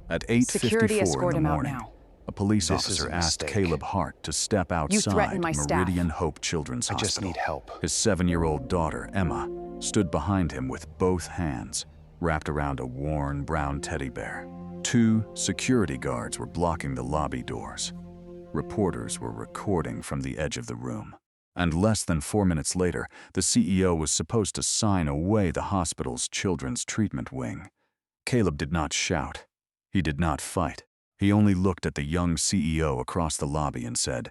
At Security 8:54 in escort the him out morning, now. a police This is officer a asked mistake. Caleb Hart to step You threatened outside my staff. Meridian Hope Children's I just Hospital. need help. His 7-year-old daughter, Emma, stood behind him with both hands wrapped around a worn brown teddy bear. 2 security guards were blocking the lobby doors. Reporters were recording from the edge of the room. And less than 4 minutes later, the CEO was supposed to sign away the hospital's children's treatment wing. Caleb did not shout. He did not fight. He only looked at the young CEO across the lobby and said,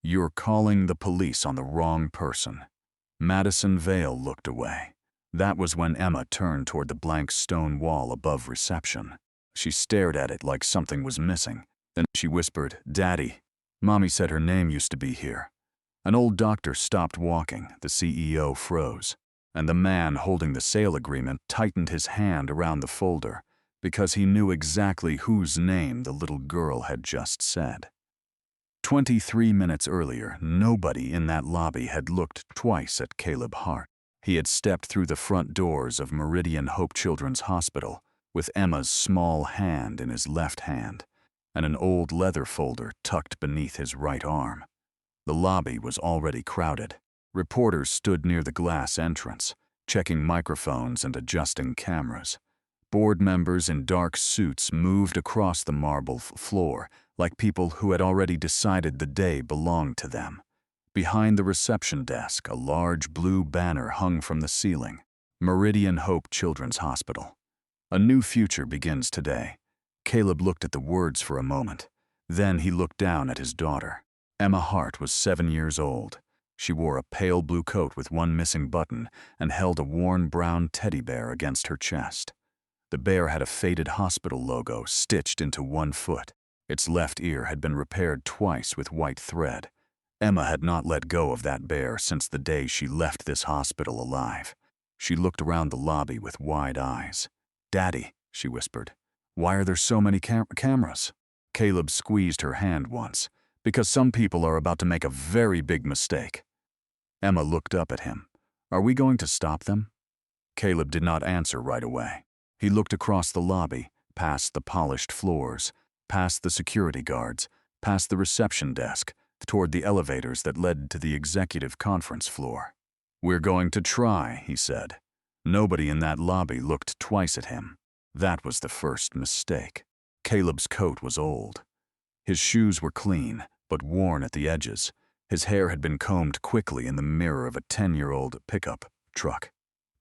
"You're calling the police on the wrong person." Madison Vale looked away. That was when Emma turned toward the blank stone wall above reception. She stared at it like something was missing. Then she whispered, "Daddy." Mommy said her name used to be here. An old doctor stopped walking, the CEO froze, and the man holding the sale agreement tightened his hand around the folder because he knew exactly whose name the little girl had just said. 23 minutes earlier, nobody in that lobby had looked twice at Caleb Hart. He had stepped through the front doors of Meridian Hope Children's Hospital with Emma's small hand in his left hand and an old leather folder tucked beneath his right arm. The lobby was already crowded. Reporters stood near the glass entrance, checking microphones and adjusting cameras. Board members in dark suits moved across the marble floor like people who had already decided the day belonged to them. Behind the reception desk, a large blue banner hung from the ceiling. Meridian Hope Children's Hospital. A new future begins today. Caleb looked at the words for a moment. Then he looked down at his daughter. Emma Hart was 7 years old. She wore a pale blue coat with one missing button and held a worn brown teddy bear against her chest. The bear had a faded hospital logo stitched into one foot. Its left ear had been repaired twice with white thread. Emma had not let go of that bear since the day she left this hospital alive. She looked around the lobby with wide eyes. "Daddy," she whispered, "why are there so many cameras?" Caleb squeezed her hand once. "Because some people are about to make a very big mistake." Emma looked up at him. "Are we going to stop them?" Caleb did not answer right away. He looked across the lobby, past the polished floors, past the security guards, past the reception desk, toward the elevators that led to the executive conference floor. "We're going to try," he said. Nobody in that lobby looked twice at him. That was the first mistake. Caleb's coat was old. His shoes were clean, but worn at the edges. His hair had been combed quickly in the mirror of a 10-year-old pickup truck.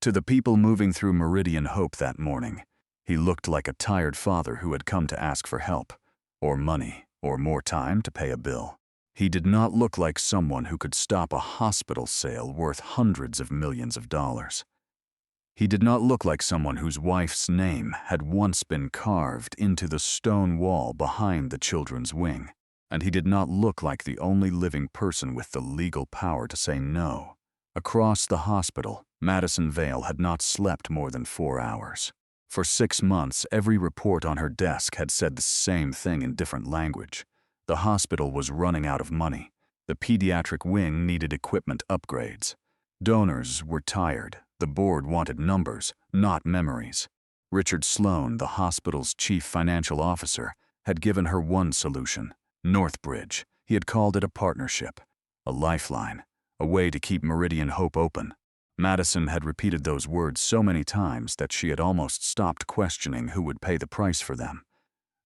To the people moving through Meridian Hope that morning, he looked like a tired father who had come to ask for help, or money, or more time to pay a bill. He did not look like someone who could stop a hospital sale worth hundreds of millions of dollars. He did not look like someone whose wife's name had once been carved into the stone wall behind the children's wing. And he did not look like the only living person with the legal power to say no. Across the hospital, Madison Vale had not slept more than 4 hours. For 6 months, every report on her desk had said the same thing in different language. The hospital was running out of money. The pediatric wing needed equipment upgrades. Donors were tired. The board wanted numbers, not memories. Richard Sloan, the hospital's chief financial officer, had given her one solution. Northbridge. He had called it a partnership, a lifeline, a way to keep Meridian Hope open. Madison had repeated those words so many times that she had almost stopped questioning who would pay the price for them.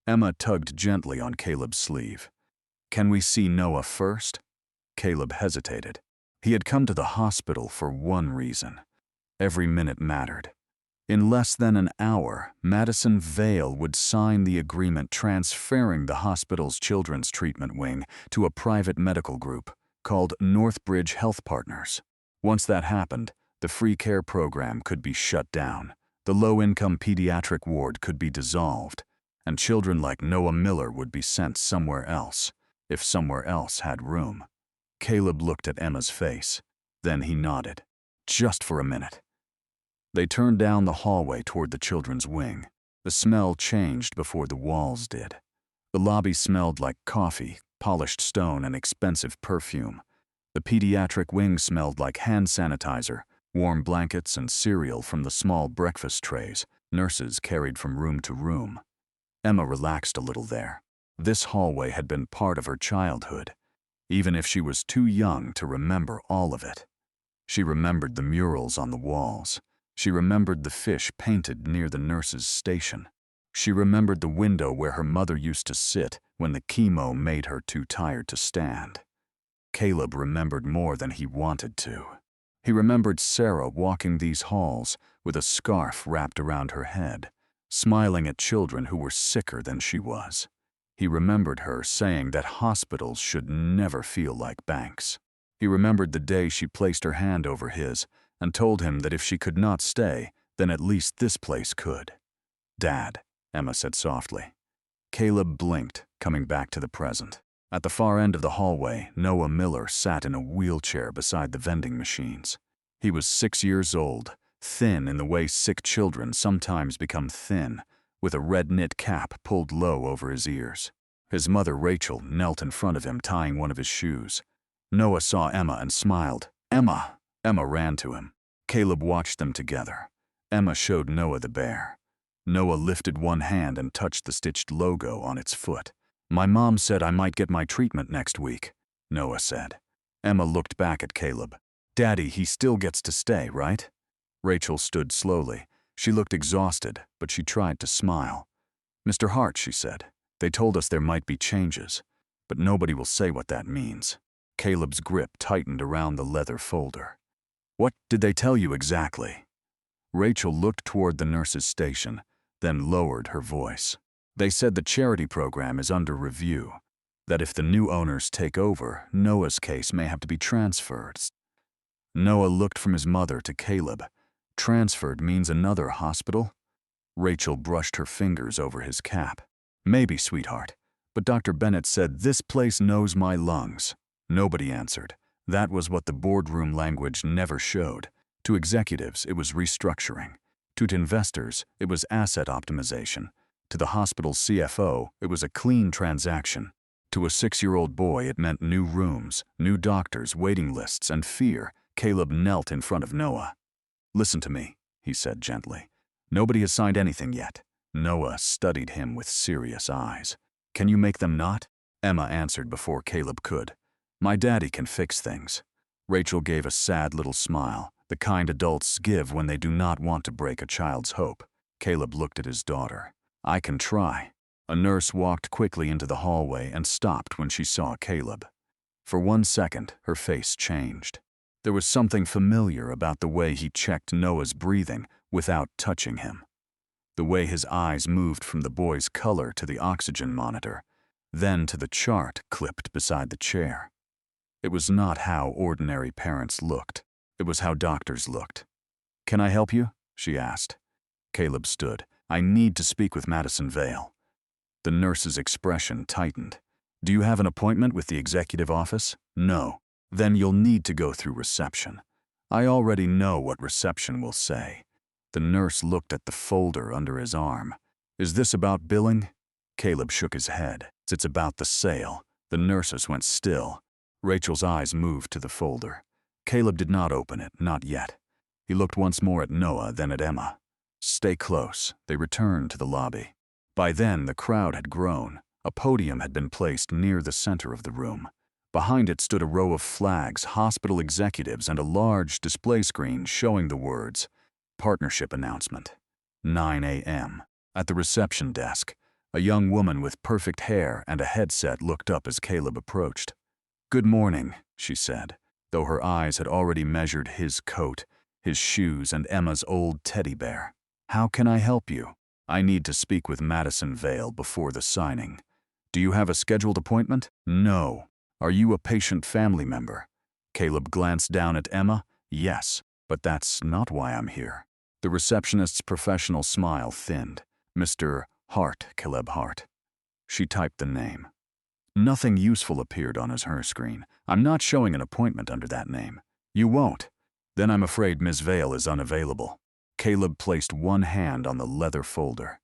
Emma tugged gently on Caleb's sleeve. "Can we see Noah first?" Caleb hesitated. He had come to the hospital for one reason. Every minute mattered. In less than an hour, Madison Vale would sign the agreement transferring the hospital's children's treatment wing to a private medical group called Northbridge Health Partners. Once that happened, the free care program could be shut down, the low-income pediatric ward could be dissolved, and children like Noah Miller would be sent somewhere else, if somewhere else had room. Caleb looked at Emma's face. Then he nodded. Just for a minute. They turned down the hallway toward the children's wing. The smell changed before the walls did. The lobby smelled like coffee, polished stone, and expensive perfume. The pediatric wing smelled like hand sanitizer, warm blankets, and cereal from the small breakfast trays nurses carried from room to room. Emma relaxed a little there. This hallway had been part of her childhood, even if she was too young to remember all of it. She remembered the murals on the walls. She remembered the fish painted near the nurse's station. She remembered the window where her mother used to sit when the chemo made her too tired to stand. Caleb remembered more than he wanted to. He remembered Sarah walking these halls with a scarf wrapped around her head, smiling at children who were sicker than she was. He remembered her saying that hospitals should never feel like banks. He remembered the day she placed her hand over his and told him that if she could not stay, then at least this place could. "Dad," Emma said softly. Caleb blinked, coming back to the present. At the far end of the hallway, Noah Miller sat in a wheelchair beside the vending machines. He was 6 years old, thin in the way sick children sometimes become thin, with a red knit cap pulled low over his ears. His mother, Rachel, knelt in front of him, tying one of his shoes. Noah saw Emma and smiled. "Emma!" Emma ran to him. Caleb watched them together. Emma showed Noah the bear. Noah lifted one hand and touched the stitched logo on its foot. "My mom said I might get my treatment next week," Noah said. Emma looked back at Caleb. "Daddy, he still gets to stay, right?" Rachel stood slowly. She looked exhausted, but she tried to smile. "Mr. Hart," she said, "they told us there might be changes, but nobody will say what that means." Caleb's grip tightened around the leather folder. "What did they tell you exactly?" Rachel looked toward the nurse's station, then lowered her voice. "They said the charity program is under review, that if the new owners take over, Noah's case may have to be transferred." Noah looked from his mother to Caleb. "Transferred means another hospital?" Rachel brushed her fingers over his cap. "Maybe, sweetheart, but Dr. Bennett said this place knows my lungs." Nobody answered. That was what the boardroom language never showed. To executives, it was restructuring. To investors, it was asset optimization. To the hospital's CFO, it was a clean transaction. To a 6-year-old boy, it meant new rooms, new doctors, waiting lists, and fear. Caleb knelt in front of Noah. "Listen to me," he said gently. "Nobody has signed anything yet." Noah studied him with serious eyes. "Can you make them not?" Emma answered before Caleb could. "My daddy can fix things." Rachel gave a sad little smile, the kind adults give when they do not want to break a child's hope. Caleb looked at his daughter. "I can try." A nurse walked quickly into the hallway and stopped when she saw Caleb. For 1 second, her face changed. There was something familiar about the way he checked Noah's breathing without touching him. The way his eyes moved from the boy's color to the oxygen monitor, then to the chart clipped beside the chair. It was not how ordinary parents looked. It was how doctors looked. "Can I help you?" she asked. Caleb stood. "I need to speak with Madison Vale." The nurse's expression tightened. "Do you have an appointment with the executive office?" "No." "Then you'll need to go through reception." "I already know what reception will say." The nurse looked at the folder under his arm. "Is this about billing?" Caleb shook his head. "It's about the sale." The nurses went still. Rachel's eyes moved to the folder. Caleb did not open it, not yet. He looked once more at Noah, then at Emma. "Stay close." They returned to the lobby. By then, the crowd had grown. A podium had been placed near the center of the room. Behind it stood a row of flags, hospital executives, and a large display screen showing the words, "Partnership Announcement." 9 a.m. At the reception desk, a young woman with perfect hair and a headset looked up as Caleb approached. "Good morning," she said, though her eyes had already measured his coat, his shoes, and Emma's old teddy bear. "How can I help you?" "I need to speak with Madison Vale before the signing." "Do you have a scheduled appointment?" "No." "Are you a patient family member?" Caleb glanced down at Emma. "Yes, but that's not why I'm here." The receptionist's professional smile thinned. "Mr. Hart, Caleb Hart." She typed the name. Nothing useful appeared on her screen. "I'm not showing an appointment under that name." "You won't?" "Then I'm afraid Ms. Vale is unavailable." Caleb placed one hand on the leather folder.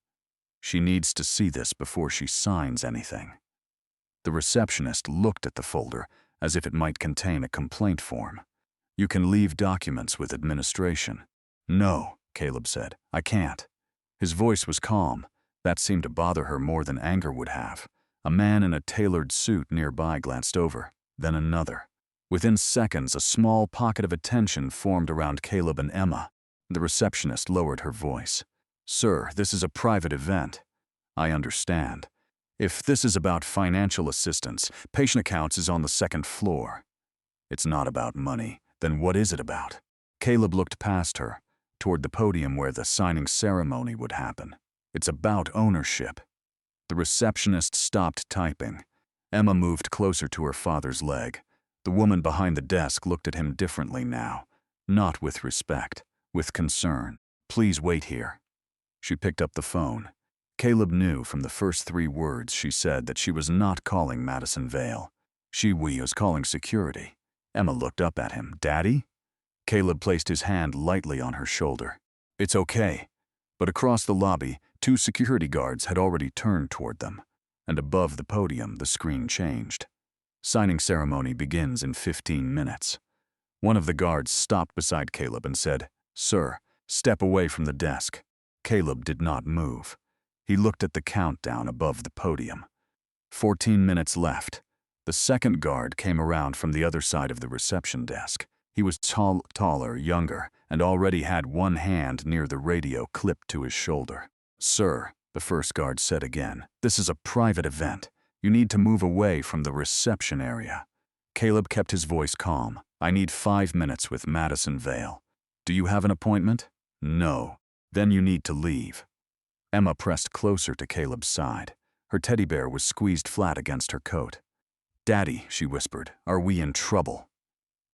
"She needs to see this before she signs anything." The receptionist looked at the folder as if it might contain a complaint form. "You can leave documents with administration." "No," Caleb said. "I can't." His voice was calm. That seemed to bother her more than anger would have. A man in a tailored suit nearby glanced over, then another. Within seconds, a small pocket of attention formed around Caleb and Emma. The receptionist lowered her voice. "Sir, this is a private event. I understand. If this is about financial assistance, patient accounts is on the second floor." "It's not about money. Then what is it about?" Caleb looked past her, toward the podium where the signing ceremony would happen. "It's about ownership." The receptionist stopped typing. Emma moved closer to her father's leg. The woman behind the desk looked at him differently now, not with respect, with concern. "Please wait here." She picked up the phone. Caleb knew from the first 3 words she said that she was not calling Madison Vale. She was calling security. Emma looked up at him. "Daddy?" Caleb placed his hand lightly on her shoulder. "It's okay." But across the lobby, 2 security guards had already turned toward them, and above the podium the screen changed. "Signing ceremony begins in 15 minutes. One of the guards stopped beside Caleb and said, "Sir, step away from the desk." Caleb did not move. He looked at the countdown above the podium. 14 minutes left. The second guard came around from the other side of the reception desk. He was taller, younger, and already had one hand near the radio clipped to his shoulder. "Sir," the first guard said again, "this is a private event. You need to move away from the reception area." Caleb kept his voice calm. "I need 5 minutes with Madison Vale." "Do you have an appointment?" "No." "Then you need to leave." Emma pressed closer to Caleb's side. Her teddy bear was squeezed flat against her coat. "Daddy," she whispered, "are we in trouble?"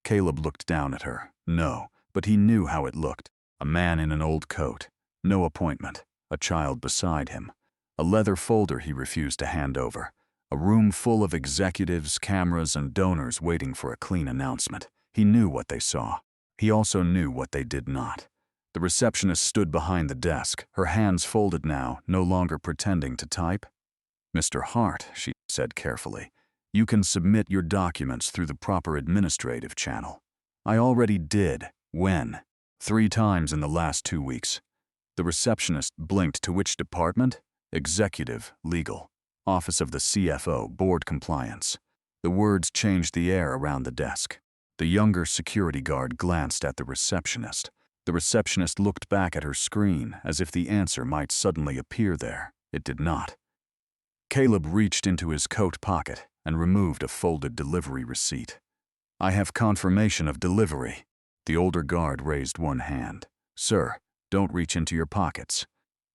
Caleb looked down at her. No, but he knew how it looked. A man in an old coat. No appointment. A child beside him. A leather folder he refused to hand over. A room full of executives, cameras, and donors waiting for a clean announcement. He knew what they saw. He also knew what they did not. The receptionist stood behind the desk, her hands folded now, no longer pretending to type. "Mr. Hart," she said carefully, "you can submit your documents through the proper administrative channel." "I already did." "When?" "3 times in the last 2 weeks." The receptionist blinked. "To which department?" "Executive, legal. Office of the CFO, board compliance." The words changed the air around the desk. The younger security guard glanced at the receptionist. The receptionist looked back at her screen as if the answer might suddenly appear there. It did not. Caleb reached into his coat pocket and removed a folded delivery receipt. "I have confirmation of delivery." The older guard raised one hand. "Sir, don't reach into your pockets."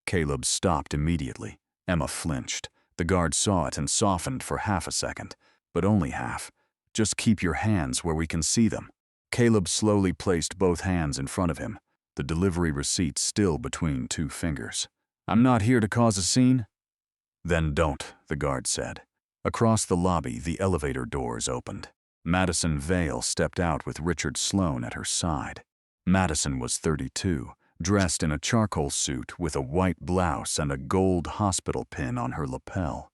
Caleb stopped immediately. Emma flinched. The guard saw it and softened for half a second, but only half. "Just keep your hands where we can see them." Caleb slowly placed both hands in front of him, the delivery receipt still between 2 fingers. "I'm not here to cause a scene." "Then don't," the guard said. Across the lobby, the elevator doors opened. Madison Vale stepped out with Richard Sloan at her side. Madison was 32, dressed in a charcoal suit with a white blouse and a gold hospital pin on her lapel.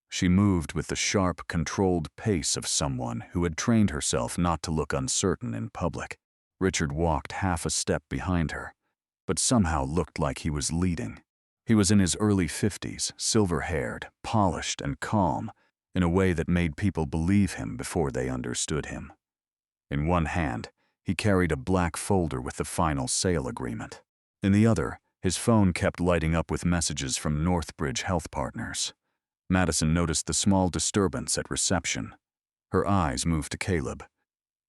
She moved with the sharp, controlled pace of someone who had trained herself not to look uncertain in public. Richard walked half a step behind her, but somehow looked like he was leading. He was in his early 50s, silver-haired, polished, and calm, in a way that made people believe him before they understood him. In one hand, he carried a black folder with the final sale agreement. In the other, his phone kept lighting up with messages from Northbridge Health Partners. Madison noticed the small disturbance at reception. Her eyes moved to Caleb,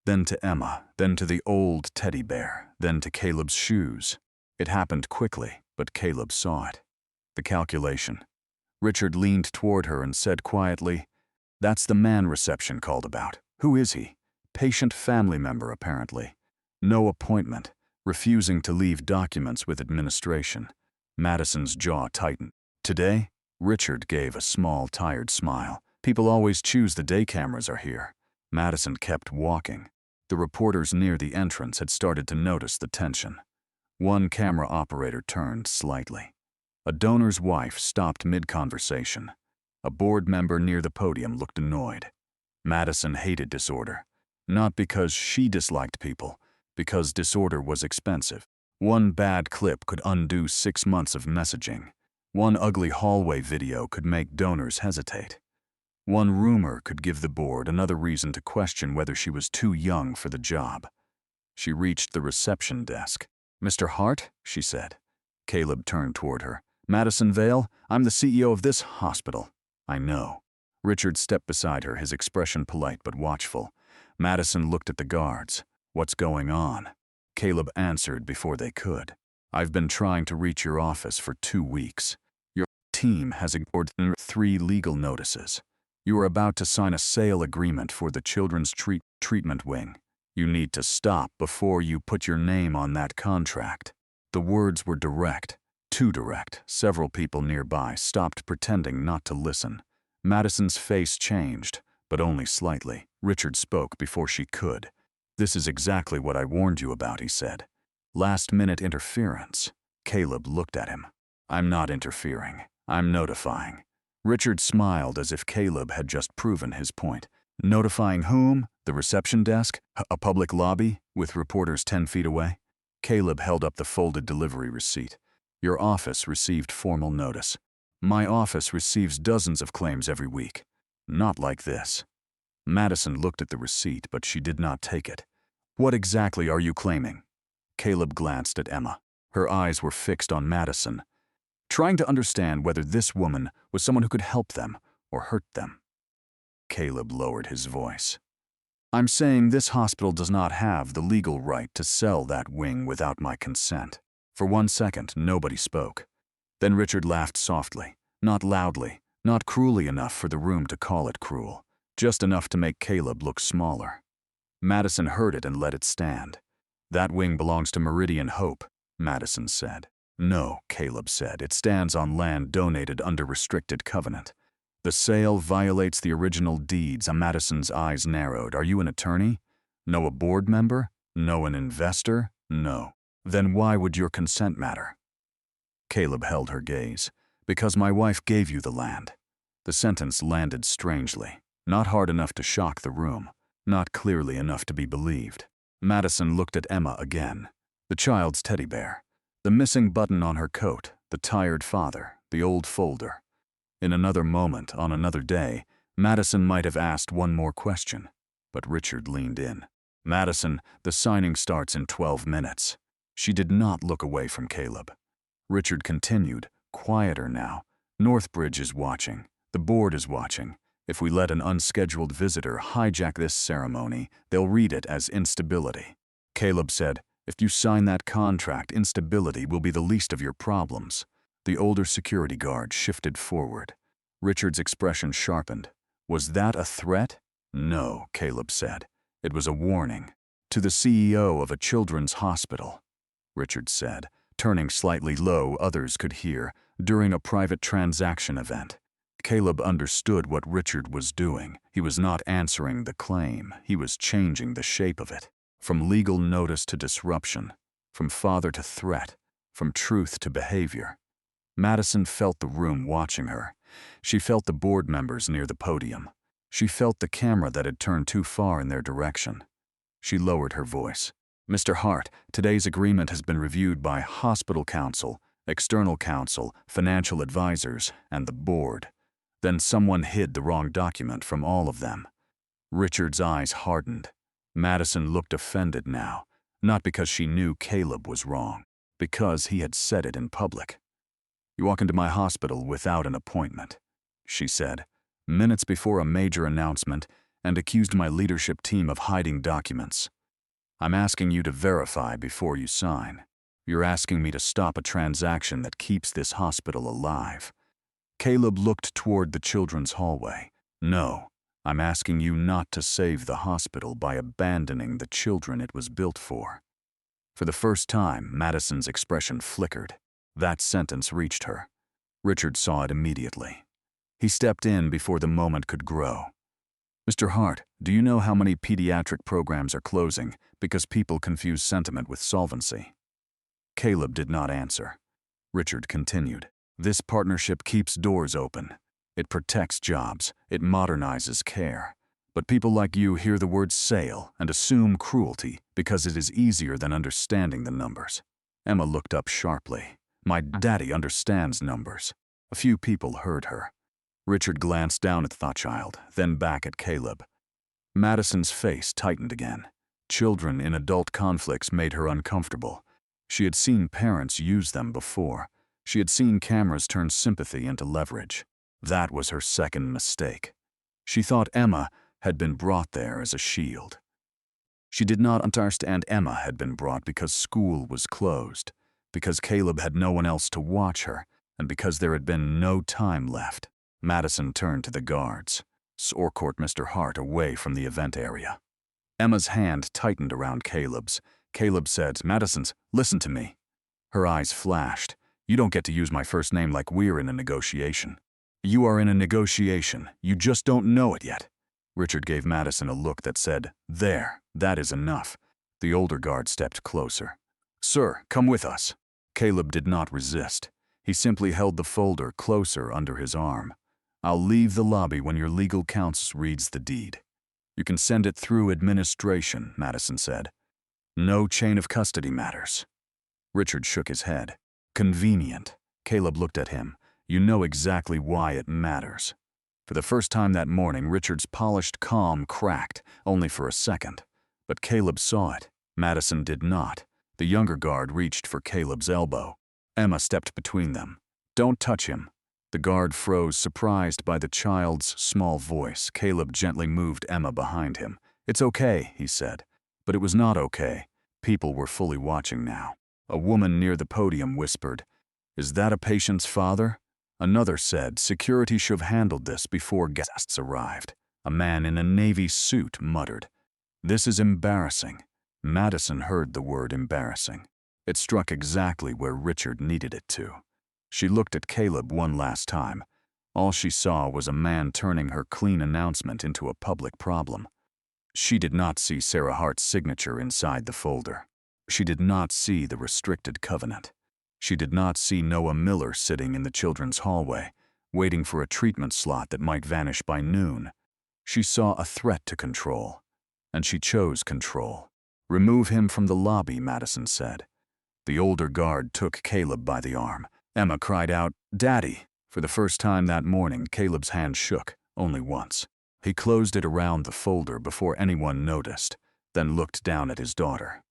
then to Emma, then to the old teddy bear, then to Caleb's shoes. It happened quickly, but Caleb saw it. The calculation. Richard leaned toward her and said quietly, "That's the man reception called about. Who is he?" "Patient family member, apparently. No appointment. Refusing to leave documents with administration." Madison's jaw tightened. "Today?" Richard gave a small, tired smile. "People always choose the day cameras are here." Madison kept walking. The reporters near the entrance had started to notice the tension. One camera operator turned slightly. A donor's wife stopped mid-conversation. A board member near the podium looked annoyed. Madison hated disorder. Not because she disliked people, because disorder was expensive. One bad clip could undo 6 months of messaging. One ugly hallway video could make donors hesitate. One rumor could give the board another reason to question whether she was too young for the job. She reached the reception desk. "Mr. Hart," she said. Caleb turned toward her. "Madison Vale, I'm the CEO of this hospital." "I know." Richard stepped beside her, his expression polite but watchful. Madison looked at the guards. "What's going on?" Caleb answered before they could. "I've been trying to reach your office for 2 weeks. Your team has ignored 3 legal notices. You are about to sign a sale agreement for the children's treatment wing. You need to stop before you put your name on that contract." The words were direct, too direct. Several people nearby stopped pretending not to listen. Madison's face changed, but only slightly. Richard spoke before she could. "This is exactly what I warned you about," he said. "Last-minute interference." Caleb looked at him. "I'm not interfering. I'm notifying." Richard smiled as if Caleb had just proven his point. "Notifying whom? The reception desk? A public lobby with reporters 10 feet away?" Caleb held up the folded delivery receipt. "Your office received formal notice. My office receives dozens of claims every week. Not like this." Madison looked at the receipt, but she did not take it. "What exactly are you claiming?" Caleb glanced at Emma. Her eyes were fixed on Madison, trying to understand whether this woman was someone who could help them or hurt them. Caleb lowered his voice. "I'm saying this hospital does not have the legal right to sell that wing without my consent." For 1 second, nobody spoke. Then Richard laughed softly, not loudly, not cruelly enough for the room to call it cruel, just enough to make Caleb look smaller. Madison heard it and let it stand. "That wing belongs to Meridian Hope," Madison said. "No," Caleb said, "it stands on land donated under restricted covenant. The sale violates the original deeds." Madison's eyes narrowed. "Are you an attorney? No, a board member? No, an investor? No. Then why would your consent matter?" Caleb held her gaze. "Because my wife gave you the land." The sentence landed strangely, not hard enough to shock the room, not clearly enough to be believed. Madison looked at Emma again. The child's teddy bear, the missing button on her coat, the tired father, the old folder. In another moment, on another day, Madison might have asked one more question, but Richard leaned in. "Madison, the signing starts in 12 minutes. She did not look away from Caleb. Richard continued, quieter now. "Northbridge is watching. The board is watching. If we let an unscheduled visitor hijack this ceremony, they'll read it as instability." Caleb said, "If you sign that contract, instability will be the least of your problems." The older security guard shifted forward. Richard's expression sharpened. "Was that a threat?" "No," Caleb said. "It was a warning. To the CEO of a children's hospital." Richard said, turning slightly low, others could hear, "during a private transaction event." Caleb understood what Richard was doing. He was not answering the claim. He was changing the shape of it. From legal notice to disruption. From father to threat. From truth to behavior. Madison felt the room watching her. She felt the board members near the podium. She felt the camera that had turned too far in their direction. She lowered her voice. "Mr. Hart, today's agreement has been reviewed by hospital counsel, external counsel, financial advisors, and the board." Then someone hid the wrong document from all of them. Richard's eyes hardened. Madison looked offended now, not because she knew Caleb was wrong, because he had said it in public. "You walk into my hospital without an appointment," she said, minutes before a major announcement, and accused my leadership team of hiding documents. "I'm asking you to verify before you sign. You're asking me to stop a transaction that keeps this hospital alive." Caleb looked toward the children's hallway. "No, I'm asking you not to save the hospital by abandoning the children it was built for." For the first time, Madison's expression flickered. That sentence reached her. Richard saw it immediately. He stepped in before the moment could grow. "Mr. Hart, do you know how many pediatric programs are closing because people confuse sentiment with solvency?" Caleb did not answer. Richard continued. "This partnership keeps doors open. It protects jobs. It modernizes care. But people like you hear the word sale and assume cruelty because it is easier than understanding the numbers." Emma looked up sharply. "My daddy understands numbers." A few people heard her. Richard glanced down at the child, then back at Caleb. Madison's face tightened again. Children in adult conflicts made her uncomfortable. She had seen parents use them before. She had seen cameras turn sympathy into leverage. That was her second mistake. She thought Emma had been brought there as a shield. She did not understand Emma had been brought because school was closed, because Caleb had no one else to watch her, and because there had been no time left. Madison turned to the guards. Escort Mr. Hart away from the event area. Emma's hand tightened around Caleb's. Caleb said, "Madison's, listen to me." Her eyes flashed. "You don't get to use my first name like we're in a negotiation." "You are in a negotiation. You just don't know it yet." Richard gave Madison a look that said, "There, that is enough." The older guard stepped closer. "Sir, come with us." Caleb did not resist. He simply held the folder closer under his arm. "I'll leave the lobby when your legal counsel reads the deed. You can send it through administration," Madison said. "No chain of custody matters." Richard shook his head. "Convenient." Caleb looked at him. "You know exactly why it matters." For the first time that morning, Richard's polished calm cracked, only for a second. But Caleb saw it. Madison did not. The younger guard reached for Caleb's elbow. Emma stepped between them. "Don't touch him." The guard froze, surprised by the child's small voice. Caleb gently moved Emma behind him. "It's okay," he said. But it was not okay. People were fully watching now. A woman near the podium whispered, "Is that a patient's father?" Another said, "Security should have handled this before guests arrived." A man in a navy suit muttered, "This is embarrassing." Madison heard the word embarrassing. It struck exactly where Richard needed it to. She looked at Caleb one last time. All she saw was a man turning her clean announcement into a public problem. She did not see Sarah Hart's signature inside the folder. She did not see the restricted covenant. She did not see Noah Miller sitting in the children's hallway, waiting for a treatment slot that might vanish by noon. She saw a threat to control, and she chose control. "Remove him from the lobby," Madison said. The older guard took Caleb by the arm. Emma cried out, "Daddy!" For the first time that morning, Caleb's hand shook, only once. He closed it around the folder before anyone noticed, then looked down at his daughter.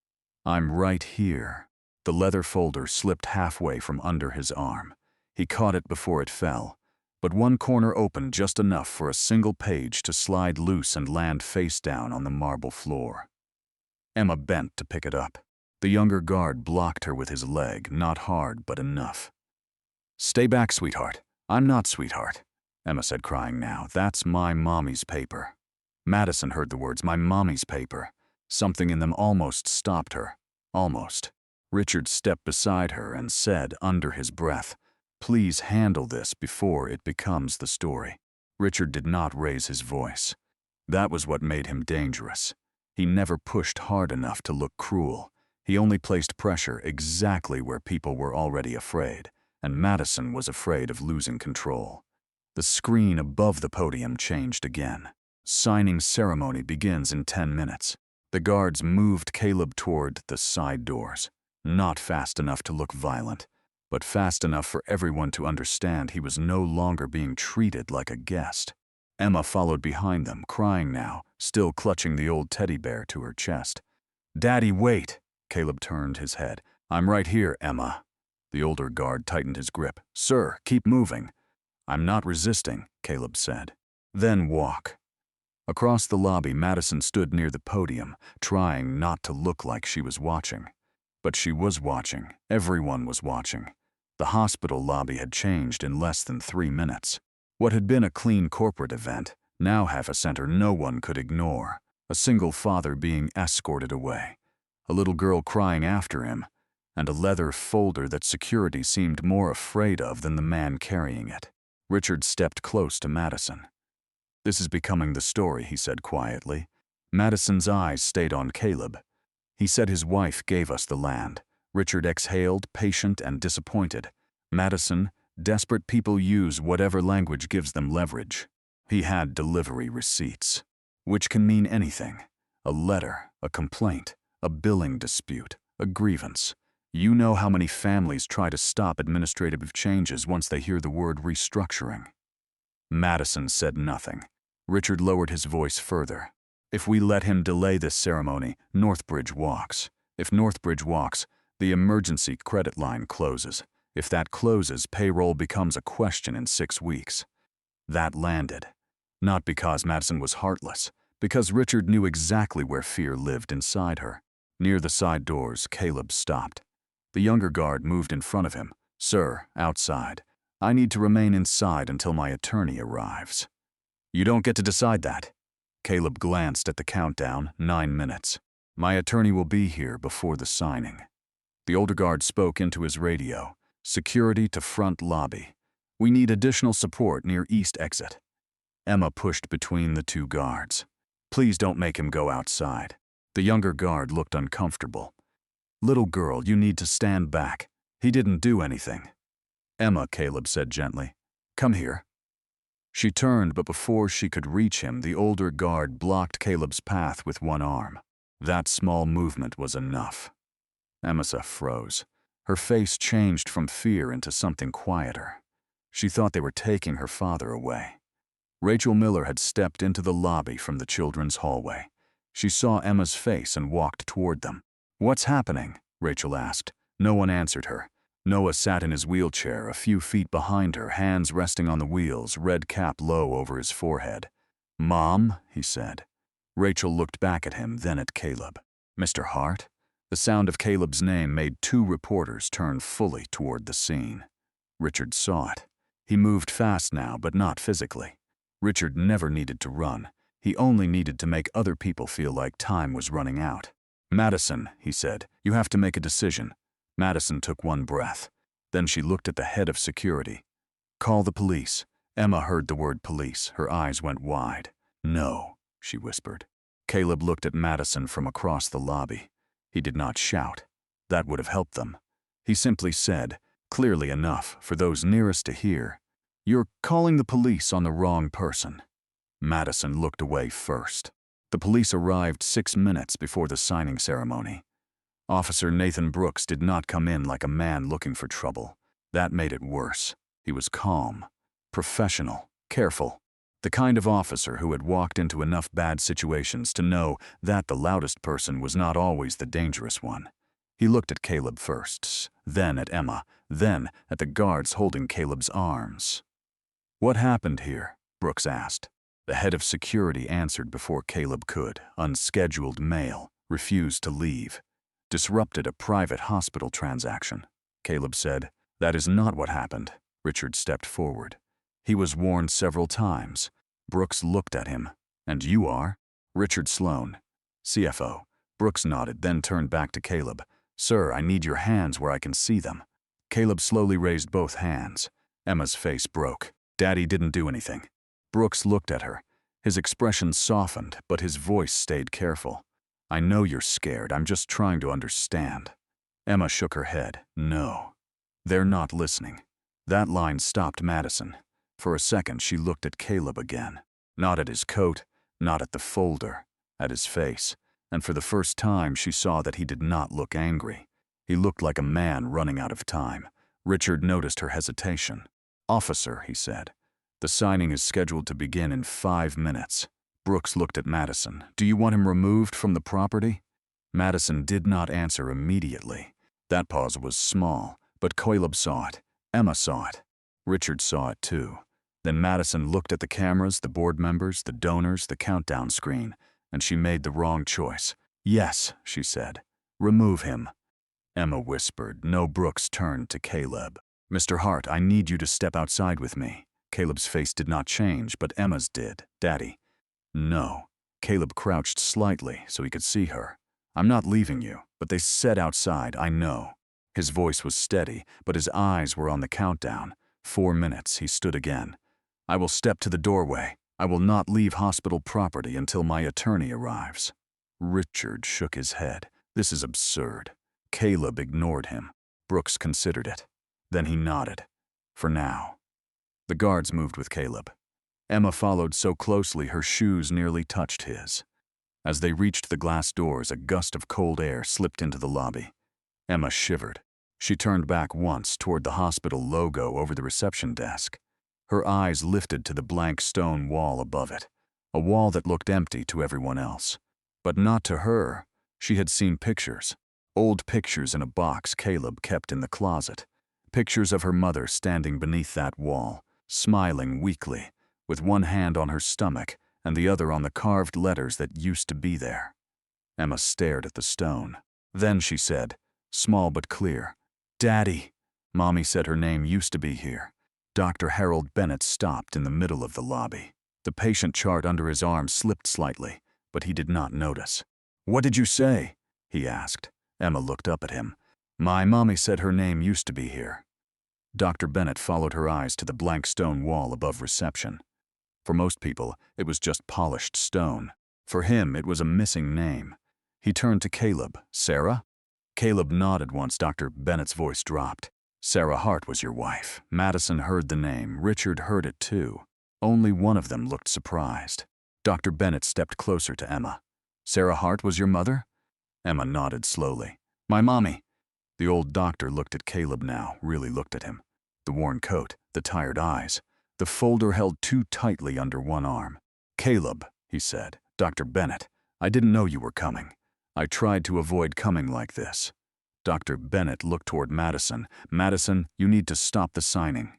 "I'm right here." The leather folder slipped halfway from under his arm. He caught it before it fell, but one corner opened just enough for a single page to slide loose and land face down on the marble floor. Emma bent to pick it up. The younger guard blocked her with his leg, not hard, but enough. "Stay back, sweetheart." "I'm not, sweetheart," Emma said, crying now. "That's my mommy's paper." Madison heard the words, "my mommy's paper." Something in them almost stopped her. Almost. Richard stepped beside her and said under his breath, "Please handle this before it becomes the story." Richard did not raise his voice. That was what made him dangerous. He never pushed hard enough to look cruel. He only placed pressure exactly where people were already afraid, and Madison was afraid of losing control. The screen above the podium changed again. "Signing ceremony begins in 10 minutes. The guards moved Caleb toward the side doors. Not fast enough to look violent, but fast enough for everyone to understand he was no longer being treated like a guest. Emma followed behind them, crying now, still clutching the old teddy bear to her chest. "Daddy, wait!" Caleb turned his head. "I'm right here, Emma." The older guard tightened his grip. "Sir, keep moving." "I'm not resisting," Caleb said. "Then walk." Across the lobby, Madison stood near the podium, trying not to look like she was watching. But she was watching. Everyone was watching. The hospital lobby had changed in less than 3 minutes. What had been a clean corporate event now have a center no one could ignore. A single father being escorted away, a little girl crying after him, and a leather folder that security seemed more afraid of than the man carrying it. Richard stepped close to Madison. "This is becoming the story," he said quietly. Madison's eyes stayed on Caleb. "He said his wife gave us the land." Richard exhaled, patient and disappointed. "Madison, desperate people use whatever language gives them leverage." He had delivery receipts, which can mean anything. A letter, a complaint, a billing dispute, a grievance. You know how many families try to stop administrative changes once they hear the word restructuring. Madison said nothing. Richard lowered his voice further. If we let him delay this ceremony, Northbridge walks. If Northbridge walks, the emergency credit line closes. If that closes, payroll becomes a question in 6 weeks. That landed. Not because Madison was heartless, because Richard knew exactly where fear lived inside her. Near the side doors, Caleb stopped. The younger guard moved in front of him. "Sir, outside. I need to remain inside until my attorney arrives." "You don't get to decide that." Caleb glanced at the countdown, 9 minutes. "My attorney will be here before the signing." The older guard spoke into his radio. "Security to front lobby. We need additional support near east exit." Emma pushed between the two guards. "Please don't make him go outside." The younger guard looked uncomfortable. "Little girl, you need to stand back. He didn't do anything." "Emma," Caleb said gently. "Come here." She turned, but before she could reach him, the older guard blocked Caleb's path with one arm. That small movement was enough. Emma froze. Her face changed from fear into something quieter. She thought they were taking her father away. Rachel Miller had stepped into the lobby from the children's hallway. She saw Emma's face and walked toward them. "What's happening?" Rachel asked. No one answered her. Noah sat in his wheelchair a few feet behind her, hands resting on the wheels, red cap low over his forehead. "Mom," he said. Rachel looked back at him, then at Caleb. "Mr. Hart?" The sound of Caleb's name made 2 reporters turn fully toward the scene. Richard saw it. He moved fast now, but not physically. Richard never needed to run. He only needed to make other people feel like time was running out. "Madison," he said, "you have to make a decision." Madison took one breath. Then she looked at the head of security. "Call the police." Emma heard the word police. Her eyes went wide. "No," she whispered. Caleb looked at Madison from across the lobby. He did not shout. That would have helped them. He simply said, clearly enough for those nearest to hear, "You're calling the police on the wrong person." Madison looked away first. The police arrived 6 minutes before the signing ceremony. Officer Nathan Brooks did not come in like a man looking for trouble. That made it worse. He was calm, professional, careful. The kind of officer who had walked into enough bad situations to know that the loudest person was not always the dangerous one. He looked at Caleb first, then at Emma, then at the guards holding Caleb's arms. "What happened here?" Brooks asked. The head of security answered before Caleb could. "Unscheduled mail. Refused to leave. Disrupted a private hospital transaction." Caleb said. "That is not what happened." Richard stepped forward. "He was warned several times." Brooks looked at him. "And you are?" "Richard Sloan, CFO." Brooks nodded, then turned back to Caleb. "Sir, I need your hands where I can see them." Caleb slowly raised both hands. Emma's face broke. "Daddy didn't do anything." Brooks looked at her. His expression softened, but his voice stayed careful. "I know you're scared. I'm just trying to understand." Emma shook her head. "No. They're not listening." That line stopped Madison. For a second, she looked at Caleb again. Not at his coat, not at the folder, at his face. And for the first time, she saw that he did not look angry. He looked like a man running out of time. Richard noticed her hesitation. "Officer," he said, "the signing is scheduled to begin in 5 minutes." Brooks looked at Madison. "Do you want him removed from the property?" Madison did not answer immediately. That pause was small, but Caleb saw it. Emma saw it. Richard saw it too. Then Madison looked at the cameras, the board members, the donors, the countdown screen, and she made the wrong choice. "Yes," she said. "Remove him." Emma whispered. No. Brooks turned to Caleb. "Mr. Hart, I need you to step outside with me." Caleb's face did not change, but Emma's did. "Daddy." "No." Caleb crouched slightly so he could see her. "I'm not leaving you, but they said outside, I know." His voice was steady, but his eyes were on the countdown. 4 minutes, he stood again. "I will step to the doorway. I will not leave hospital property until my attorney arrives." Richard shook his head. "This is absurd." Caleb ignored him. Brooks considered it. Then he nodded. "For now." The guards moved with Caleb. Emma followed so closely her shoes nearly touched his. As they reached the glass doors, a gust of cold air slipped into the lobby. Emma shivered. She turned back once toward the hospital logo over the reception desk. Her eyes lifted to the blank stone wall above it, a wall that looked empty to everyone else. But not to her. She had seen pictures. Old pictures in a box Caleb kept in the closet. Pictures of her mother standing beneath that wall, smiling weakly, with one hand on her stomach and the other on the carved letters that used to be there. Emma stared at the stone. Then she said, small but clear, "Daddy." Mommy said her name used to be here. Dr. Harold Bennett stopped in the middle of the lobby. The patient chart under his arm slipped slightly, but he did not notice. "What did you say?" he asked. Emma looked up at him. "My mommy said her name used to be here." Dr. Bennett followed her eyes to the blank stone wall above reception. For most people, it was just polished stone. For him, it was a missing name. He turned to Caleb. "Sarah?" Caleb nodded once Dr. Bennett's voice dropped. "Sarah Hart was your wife." Madison heard the name. Richard heard it too. Only one of them looked surprised. Dr. Bennett stepped closer to Emma. "Sarah Hart was your mother?" Emma nodded slowly. "My mommy." The old doctor looked at Caleb now, really looked at him. The worn coat, the tired eyes, the folder held too tightly under one arm. "Caleb," he said. "Dr. Bennett, I didn't know you were coming. I tried to avoid coming like this." Dr. Bennett looked toward Madison. "Madison, you need to stop the signing."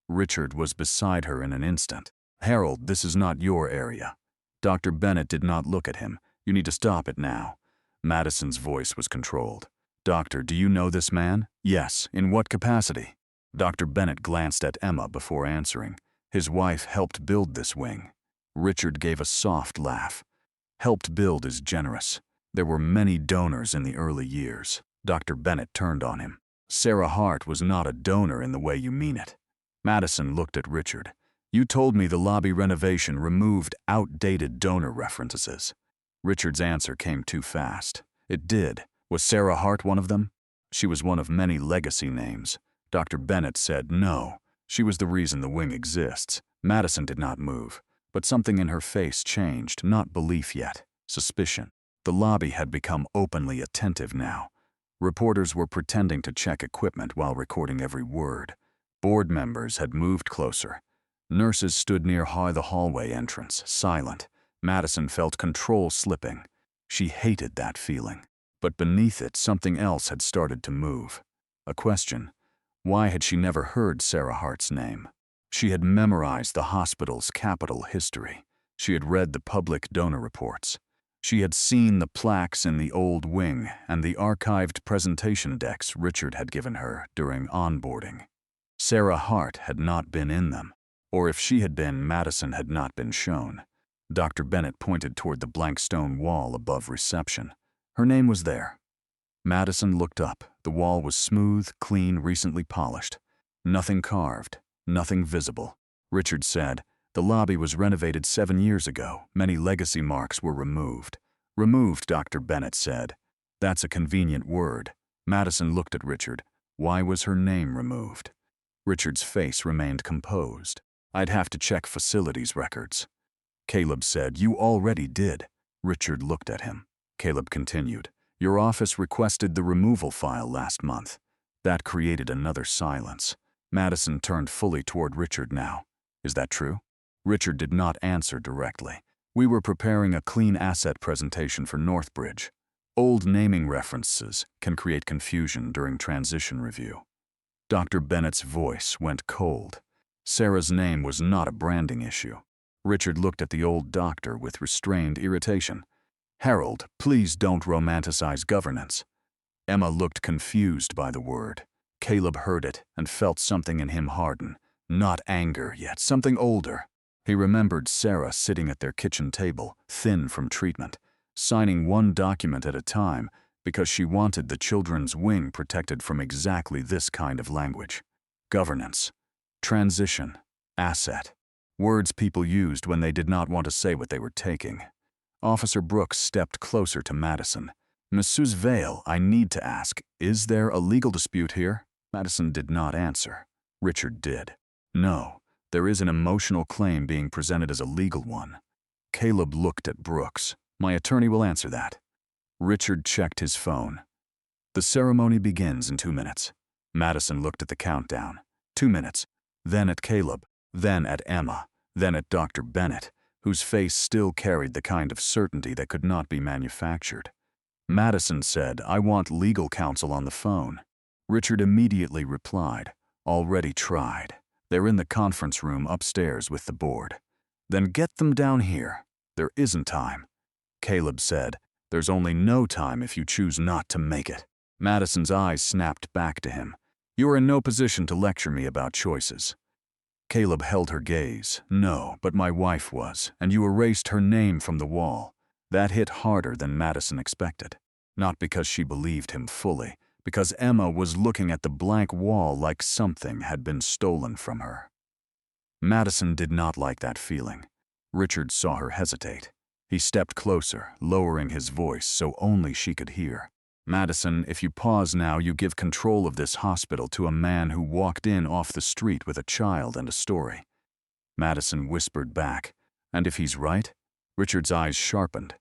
Richard was beside her in an instant. "Harold, this is not your area." Dr. Bennett did not look at him. "You need to stop it now." Madison's voice was controlled. "Doctor, do you know this man?" "Yes. In what capacity?" Dr. Bennett glanced at Emma before answering. "His wife helped build this wing." Richard gave a soft laugh. "Helped build is generous. There were many donors in the early years." Dr. Bennett turned on him. "Sarah Hart was not a donor in the way you mean it." Madison looked at Richard. "You told me the lobby renovation removed outdated donor references." Richard's answer came too fast. "It did. Was Sarah Hart one of them?" "She was one of many legacy names." Dr. Bennett said no. "She was the reason the wing exists." Madison did not move, but something in her face changed, not belief yet, suspicion. The lobby had become openly attentive now. Reporters were pretending to check equipment while recording every word. Board members had moved closer. Nurses stood near the hallway entrance, silent. Madison felt control slipping. She hated that feeling. But beneath it, something else had started to move. A question. Why had she never heard Sarah Hart's name? She had memorized the hospital's capital history. She had read the public donor reports. She had seen the plaques in the old wing and the archived presentation decks Richard had given her during onboarding. Sarah Hart had not been in them. Or if she had been, Madison had not been shown. Dr. Bennett pointed toward the blank stone wall above reception. Her name was there. Madison looked up. The wall was smooth, clean, recently polished. Nothing carved, nothing visible. Richard said, "The lobby was renovated 7 years ago. Many legacy marks were removed." "Removed," Dr. Bennett said. "That's a convenient word." Madison looked at Richard. Why was her name removed? Richard's face remained composed. "I'd have to check facilities records." Caleb said, "You already did." Richard looked at him. Caleb continued, "Your office requested the removal file last month." That created another silence. Madison turned fully toward Richard now. "Is that true?" Richard did not answer directly. "We were preparing a clean asset presentation for Northbridge. Old naming references can create confusion during transition review." Dr. Bennett's voice went cold. Sarah's name was not a branding issue. Richard looked at the old doctor with restrained irritation. "Harold, please don't romanticize governance." Emma looked confused by the word. Caleb heard it and felt something in him harden. Not anger yet, something older. He remembered Sarah sitting at their kitchen table, thin from treatment, signing one document at a time because she wanted the children's wing protected from exactly this kind of language. Governance, transition, asset. Words people used when they did not want to say what they were taking. Officer Brooks stepped closer to Madison. "Mrs. Vale, I need to ask, is there a legal dispute here?" Madison did not answer. Richard did. "No, there is an emotional claim being presented as a legal one." Caleb looked at Brooks. "My attorney will answer that." Richard checked his phone. The ceremony begins in 2 minutes. Madison looked at the countdown. 2 minutes. Then at Caleb. Then at Emma. Then at Dr. Bennett, whose face still carried the kind of certainty that could not be manufactured. Madison said, "I want legal counsel on the phone." Richard immediately replied, "Already tried. They're in the conference room upstairs with the board." "Then get them down here." "There isn't time." Caleb said, "There's only no time if you choose not to make it." Madison's eyes snapped back to him. "You are in no position to lecture me about choices." Caleb held her gaze. "No, but my wife was, and you erased her name from the wall." That hit harder than Madison expected. Not because she believed him fully, because Emma was looking at the blank wall like something had been stolen from her. Madison did not like that feeling. Richard saw her hesitate. He stepped closer, lowering his voice so only she could hear. "Madison, if you pause now, you give control of this hospital to a man who walked in off the street with a child and a story." Madison whispered back, "And if he's right?" Richard's eyes sharpened.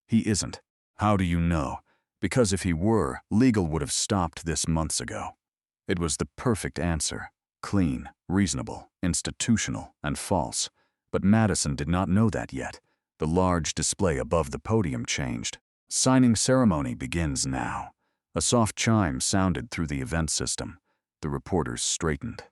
"He isn't." "How do you know?" "Because if he were, legal would have stopped this months ago." It was the perfect answer. Clean, reasonable, institutional, and false. But Madison did not know that yet. The large display above the podium changed. "Signing ceremony begins now." A soft chime sounded through the event system. The reporters straightened.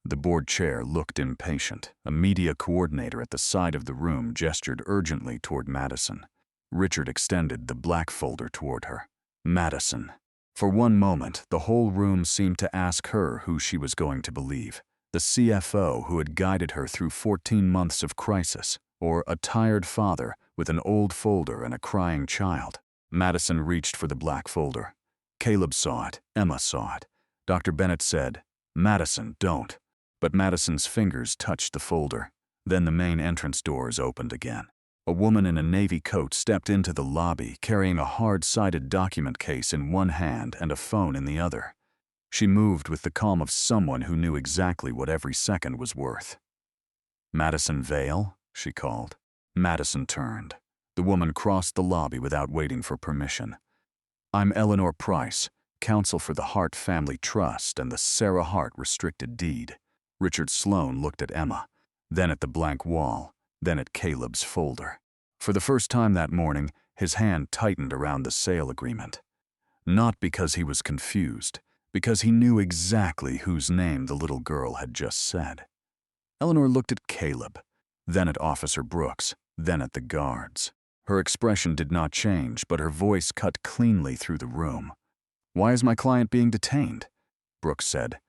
The board chair looked impatient. A media coordinator at the side of the room gestured urgently toward Madison. Richard extended the black folder toward her. "Madison." For one moment, the whole room seemed to ask her who she was going to believe. The CFO who had guided her through 14 months of crisis, or a tired father with an old folder and a crying child. Madison reached for the black folder. Caleb saw it. Emma saw it. Dr. Bennett said, "Madison, don't." But Madison's fingers touched the folder. Then the main entrance doors opened again. A woman in a navy coat stepped into the lobby carrying a hard-sided document case in one hand and a phone in the other. She moved with the calm of someone who knew exactly what every second was worth. "Madison Vale?" she called. Madison turned. The woman crossed the lobby without waiting for permission. "I'm Eleanor Price, counsel for the Hart Family Trust and the Sarah Hart Restricted Deed." Richard Sloane looked at Emma, then at the blank wall, then at Caleb's folder. For the first time that morning, his hand tightened around the sale agreement. Not because he was confused, because he knew exactly whose name the little girl had just said. Eleanor looked at Caleb, then at Officer Brooks, then at the guards. Her expression did not change, but her voice cut cleanly through the room. "Why is my client being detained?" Brooks said.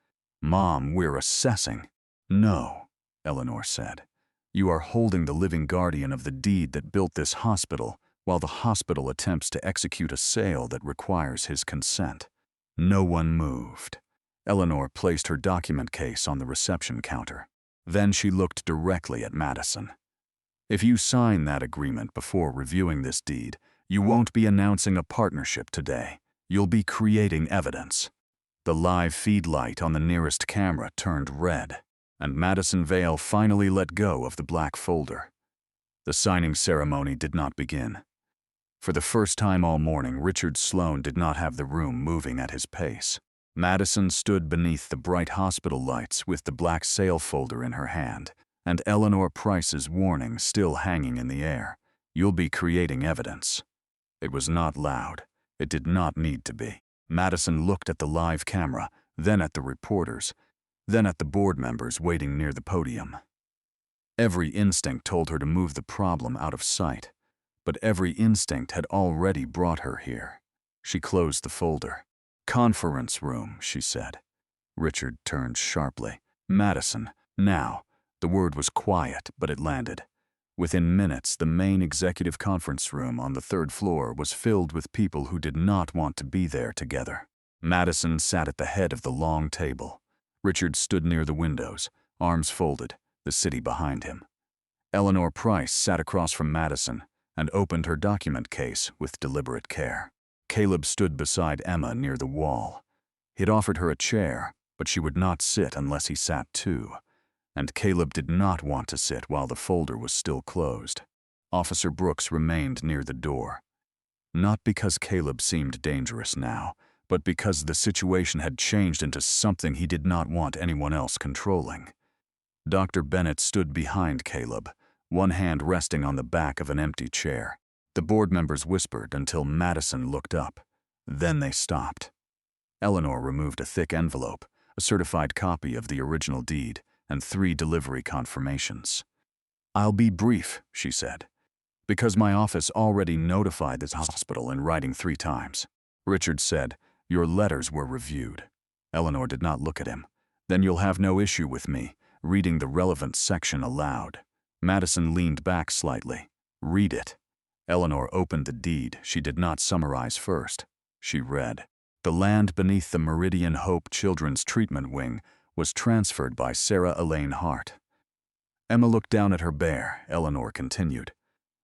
"Mom, we're assessing." "No," Eleanor said. "You are holding the living guardian of the deed that built this hospital, while the hospital attempts to execute a sale that requires his consent." No one moved. Eleanor placed her document case on the reception counter. Then she looked directly at Madison. "If you sign that agreement before reviewing this deed, you won't be announcing a partnership today. You'll be creating evidence." The live feed light on the nearest camera turned red, and Madison Vale finally let go of the black folder. The signing ceremony did not begin. For the first time all morning, Richard Sloane did not have the room moving at his pace. Madison stood beneath the bright hospital lights with the black sale folder in her hand, and Eleanor Price's warning still hanging in the air. "You'll be creating evidence." It was not loud. It did not need to be. Madison looked at the live camera, then at the reporters, then at the board members waiting near the podium. Every instinct told her to move the problem out of sight, but every instinct had already brought her here. She closed the folder. "Conference room," she said. Richard turned sharply. "Madison, now." The word was quiet, but it landed. Within minutes, the main executive conference room on the 3rd floor was filled with people who did not want to be there together. Madison sat at the head of the long table. Richard stood near the windows, arms folded, the city behind him. Eleanor Price sat across from Madison and opened her document case with deliberate care. Caleb stood beside Emma near the wall. He'd offered her a chair, but she would not sit unless he sat too. And Caleb did not want to sit while the folder was still closed. Officer Brooks remained near the door. Not because Caleb seemed dangerous now, but because the situation had changed into something he did not want anyone else controlling. Dr. Bennett stood behind Caleb, one hand resting on the back of an empty chair. The board members whispered until Madison looked up. Then they stopped. Eleanor removed a thick envelope, a certified copy of the original deed, and 3 delivery confirmations. "I'll be brief," she said, "because my office already notified this hospital in writing 3 times. Richard said, your letters were reviewed." Eleanor did not look at him. "Then you'll have no issue with me reading the relevant section aloud." Madison leaned back slightly. "Read it." Eleanor opened the deed she did not summarize first. She read, "The land beneath the Meridian Hope Children's Treatment Wing was transferred by Sarah Elaine Hart." Emma looked down at her bear. Eleanor continued,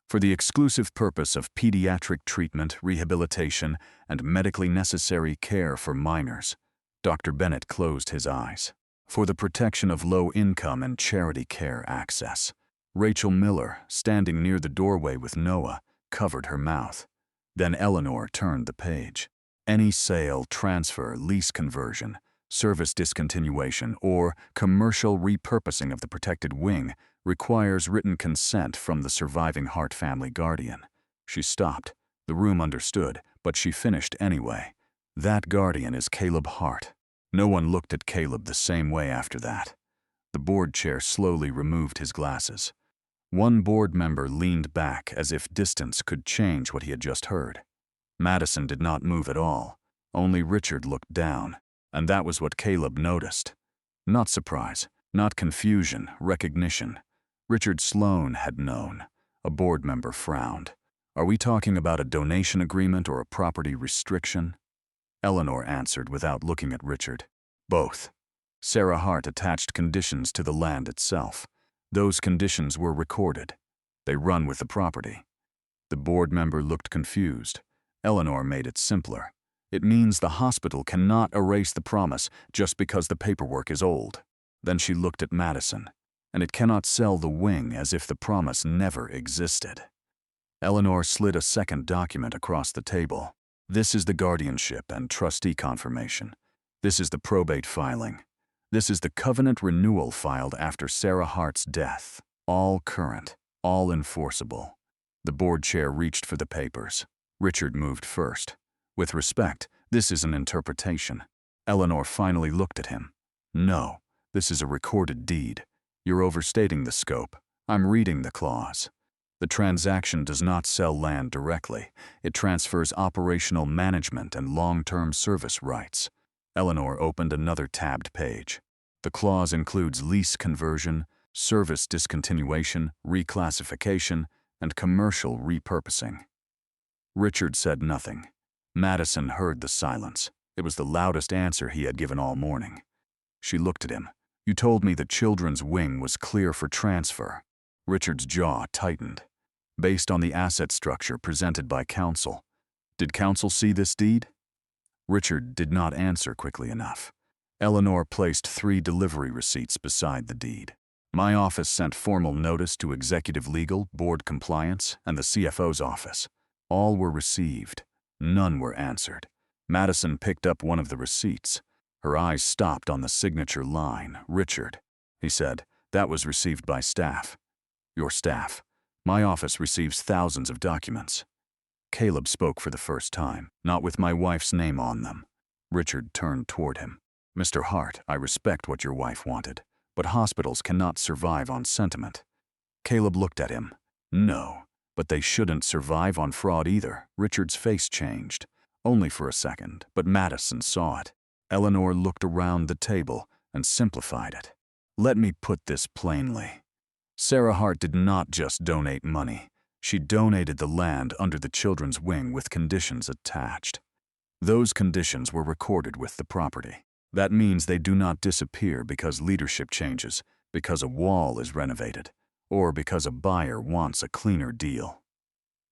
"For the exclusive purpose of pediatric treatment, rehabilitation, and medically necessary care for minors." Dr. Bennett closed his eyes. "For the protection of low-income and charity care access." Rachel Miller, standing near the doorway with Noah, covered her mouth. Then Eleanor turned the page. "Any sale, transfer, lease conversion, service discontinuation, or commercial repurposing of the protected wing requires written consent from the surviving Hart family guardian." She stopped. The room understood, but she finished anyway. "That guardian is Caleb Hart." No one looked at Caleb the same way after that. The board chair slowly removed his glasses. One board member leaned back as if distance could change what he had just heard. Madison did not move at all. Only Richard looked down, and that was what Caleb noticed. Not surprise, not confusion, recognition. Richard Sloan had known. A board member frowned. "Are we talking about a donation agreement or a property restriction?" Eleanor answered without looking at Richard. "Both." Sarah Hart attached conditions to the land itself. Those conditions were recorded. They run with the property. The board member looked confused. Eleanor made it simpler. "It means the hospital cannot erase the promise just because the paperwork is old." Then she looked at Madison. "And it cannot sell the wing as if the promise never existed." Eleanor slid a second document across the table. "This is the guardianship and trustee confirmation. This is the probate filing. This is the covenant renewal filed after Sarah Hart's death. All current, all enforceable." The board chair reached for the papers. Richard moved first. "With respect, this is an interpretation." Eleanor finally looked at him. "No, this is a recorded deed. You're overstating the scope. I'm reading the clause. The transaction does not sell land directly. It transfers operational management and long-term service rights." Eleanor opened another tabbed page. "The clause includes lease conversion, service discontinuation, reclassification, and commercial repurposing." Richard said nothing. Madison heard the silence. It was the loudest answer he had given all morning. She looked at him. "You told me the children's wing was clear for transfer." Richard's jaw tightened. "Based on the asset structure presented by counsel. Did counsel see this deed?" Richard did not answer quickly enough. Eleanor placed 3 delivery receipts beside the deed. "My office sent formal notice to Executive Legal, Board Compliance, and the CFO's office. All were received. None were answered." Madison picked up one of the receipts. Her eyes stopped on the signature line, "Richard." He said, "That was received by staff." "Your staff. My office receives thousands of documents." Caleb spoke for the first time, "Not with my wife's name on them." Richard turned toward him. "Mr. Hart, I respect what your wife wanted, but hospitals cannot survive on sentiment." Caleb looked at him. "No, but they shouldn't survive on fraud either." Richard's face changed. Only for a second, but Madison saw it. Eleanor looked around the table and simplified it. "Let me put this plainly. Sarah Hart did not just donate money. She donated the land under the children's wing with conditions attached. Those conditions were recorded with the property. That means they do not disappear because leadership changes, because a wall is renovated, or because a buyer wants a cleaner deal."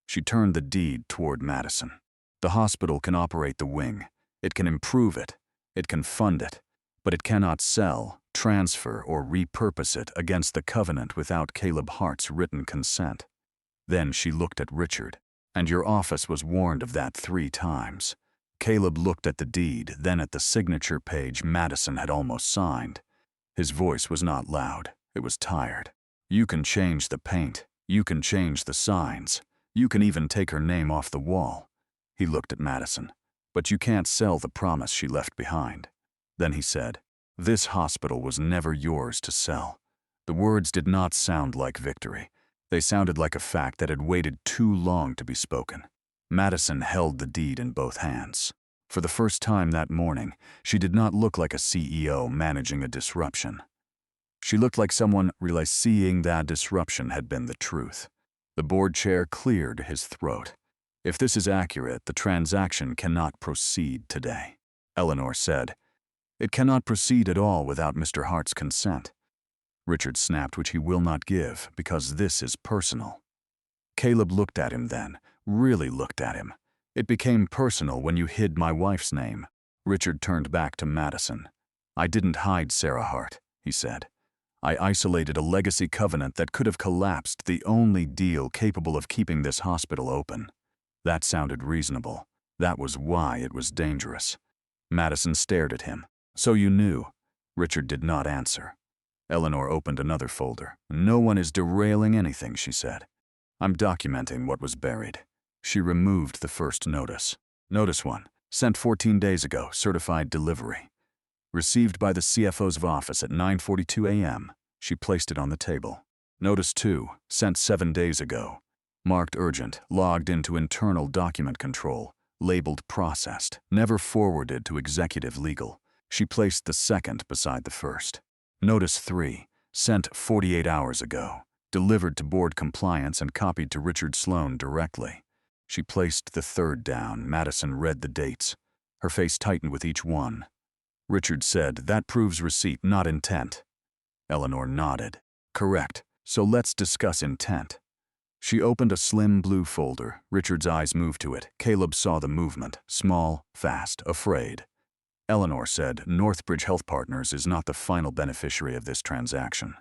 She turned the deed toward Madison. "The hospital can operate the wing. It can improve it. It can fund it. But it cannot sell, transfer, or repurpose it against the covenant without Caleb Hart's written consent." Then she looked at Richard. "And your office was warned of that 3 times. Caleb looked at the deed, then at the signature page Madison had almost signed. His voice was not loud. It was tired. You can change the paint. You can change the signs. You can even take her name off the wall. He looked at Madison. But you can't sell the promise she left behind. Then he said, "This hospital was never yours to sell." The words did not sound like victory. They sounded like a fact that had waited too long to be spoken. Madison held the deed in both hands. For the first time that morning, she did not look like a CEO managing a disruption. She looked like someone realized seeing that disruption had been the truth. The board chair cleared his throat. "If this is accurate, the transaction cannot proceed today," Eleanor said. "It cannot proceed at all without Mr. Hart's consent." Richard snapped, "Which he will not give, because this is personal." Caleb looked at him then, really looked at him. "It became personal when you hid my wife's name." Richard turned back to Madison. "I didn't hide Sarah Hart," he said. "I isolated a legacy covenant that could have collapsed the only deal capable of keeping this hospital open." That sounded reasonable. That was why it was dangerous. Madison stared at him. "So you knew?" Richard did not answer. Eleanor opened another folder. "No one is derailing anything," she said. "I'm documenting what was buried." She removed the first notice. "Notice 1. Sent 14 days ago, certified delivery. Received by the CFO's office at 9:42 a.m. She placed it on the table. Notice 2. Sent 7 days ago. Marked urgent, logged into internal document control, labeled processed, never forwarded to executive legal. She placed the second beside the first. Notice 3. Sent 48 hours ago. Delivered to board compliance and copied to Richard Sloan directly. She placed the third down. Madison read the dates. Her face tightened with each one. Richard said, "That proves receipt, not intent." Eleanor nodded. "Correct. So let's discuss intent." She opened a slim blue folder. Richard's eyes moved to it. Caleb saw the movement. Small, fast, afraid. Eleanor said, "Northbridge Health Partners is not the final beneficiary of this transaction."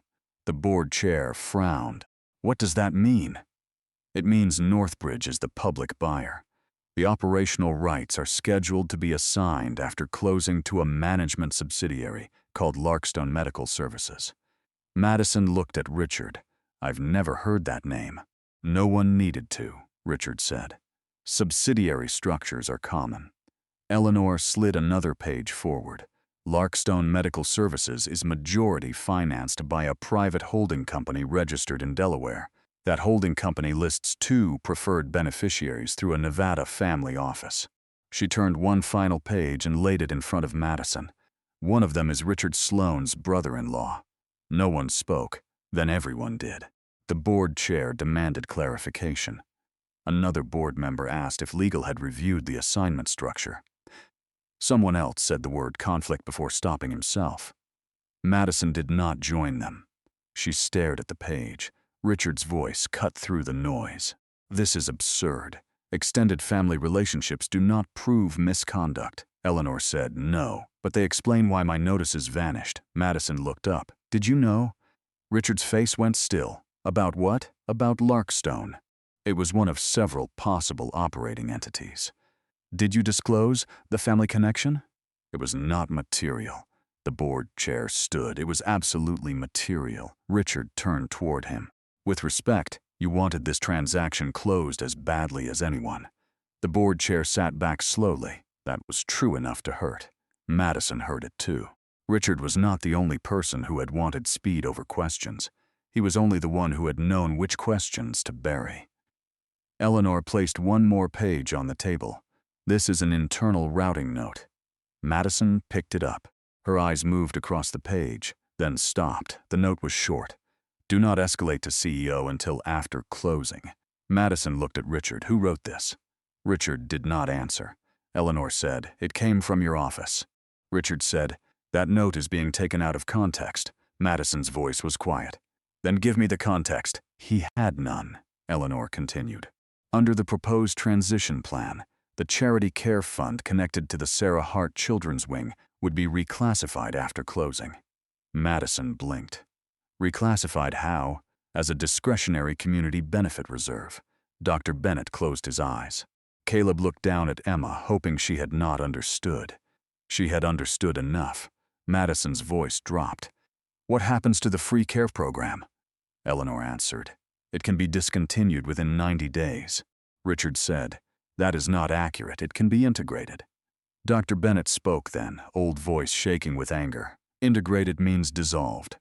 The board chair frowned. "What does that mean?" "It means Northbridge is the public buyer. The operational rights are scheduled to be assigned after closing to a management subsidiary called Larkstone Medical Services." Madison looked at Richard. "I've never heard that name." "No one needed to," Richard said. "Subsidiary structures are common." Eleanor slid another page forward. Larkstone Medical Services is majority financed by a private holding company registered in Delaware. That holding company lists 2 preferred beneficiaries through a Nevada family office. She turned one final page and laid it in front of Madison. One of them is Richard Sloan's brother-in-law. No one spoke. Then everyone did. The board chair demanded clarification. Another board member asked if legal had reviewed the assignment structure. Someone else said the word conflict before stopping himself. Madison did not join them. She stared at the page. Richard's voice cut through the noise. "This is absurd. Extended family relationships do not prove misconduct." Eleanor said, "No, but they explain why my notices vanished." Madison looked up. "Did you know?" Richard's face went still. "About what?" "About Larkstone." It was one of several possible operating entities. "Did you disclose the family connection?" It was not material. The board chair stood. It was absolutely material. Richard turned toward him. "With respect, you wanted this transaction closed as badly as anyone." The board chair sat back slowly. That was true enough to hurt. Madison heard it too. Richard was not the only person who had wanted speed over questions. He was only the one who had known which questions to bury. Eleanor placed one more page on the table. "This is an internal routing note." Madison picked it up. Her eyes moved across the page, then stopped. The note was short. "Do not escalate to CEO until after closing." Madison looked at Richard. "Who wrote this?" Richard did not answer. Eleanor said, "It came from your office." Richard said, "That note is being taken out of context." Madison's voice was quiet. "Then give me the context." "He had none," Eleanor continued. "Under the proposed transition plan, the charity care fund connected to the Sarah Hart Children's Wing would be reclassified after closing." Madison blinked. "Reclassified how?" "As a discretionary community benefit reserve." Dr. Bennett closed his eyes. Caleb looked down at Emma, hoping she had not understood. She had understood enough. Madison's voice dropped. "What happens to the free care program?" Eleanor answered. "It can be discontinued within 90 days. Richard said, "That is not accurate. It can be integrated." Dr. Bennett spoke then, old voice shaking with anger. "Integrated means dissolved."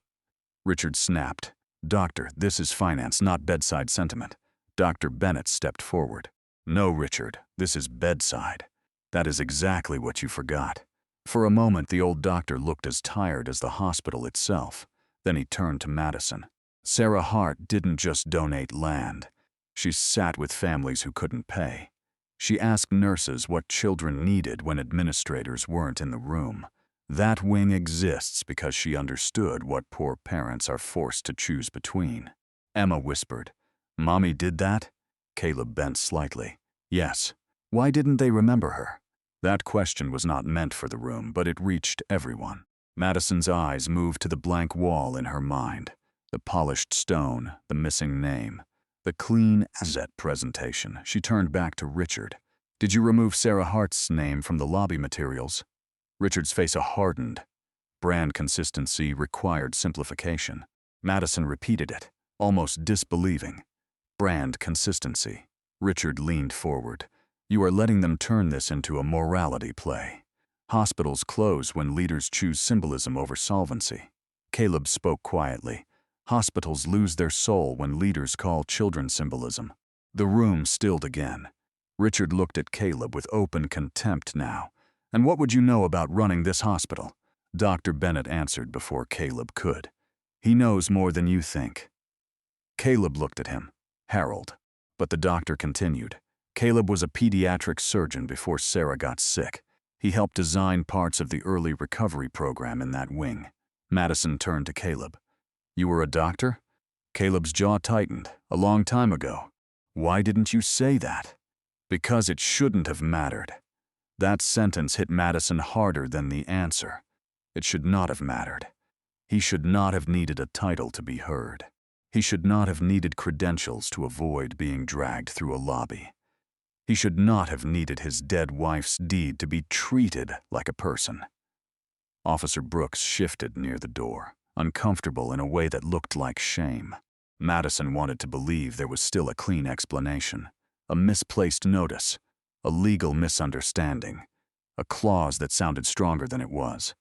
Richard snapped. "Doctor, this is finance, not bedside sentiment." Dr. Bennett stepped forward. "No, Richard, this is bedside. That is exactly what you forgot." For a moment, the old doctor looked as tired as the hospital itself. Then he turned to Madison. "Sarah Hart didn't just donate land. She sat with families who couldn't pay. She asked nurses what children needed when administrators weren't in the room. That wing exists because she understood what poor parents are forced to choose between." Emma whispered, "Mommy did that?" Caleb bent slightly. "Yes. Why didn't they remember her?" That question was not meant for the room, but it reached everyone. Madison's eyes moved to the blank wall in her mind. The polished stone, the missing name, the clean asset presentation. She turned back to Richard. "Did you remove Sarah Hart's name from the lobby materials?" Richard's face hardened. Brand consistency required simplification. Madison repeated it, almost disbelieving. "Brand consistency." Richard leaned forward. "You are letting them turn this into a morality play. Hospitals close when leaders choose symbolism over solvency." Caleb spoke quietly. "Hospitals lose their soul when leaders call children symbolism." The room stilled again. Richard looked at Caleb with open contempt now. "And what would you know about running this hospital?" Dr. Bennett answered before Caleb could. "He knows more than you think." Caleb looked at him. "Harold." But the doctor continued. "Caleb was a pediatric surgeon before Sarah got sick. He helped design parts of the early recovery program in that wing." Madison turned to Caleb. "You were a doctor?" Caleb's jaw tightened. "A long time ago." "Why didn't you say that?" "Because it shouldn't have mattered." That sentence hit Madison harder than the answer. It should not have mattered. He should not have needed a title to be heard. He should not have needed credentials to avoid being dragged through a lobby. He should not have needed his dead wife's deed to be treated like a person. Officer Brooks shifted near the door, uncomfortable in a way that looked like shame. Madison wanted to believe there was still a clean explanation, a misplaced notice, a legal misunderstanding, a clause that sounded stronger than it was.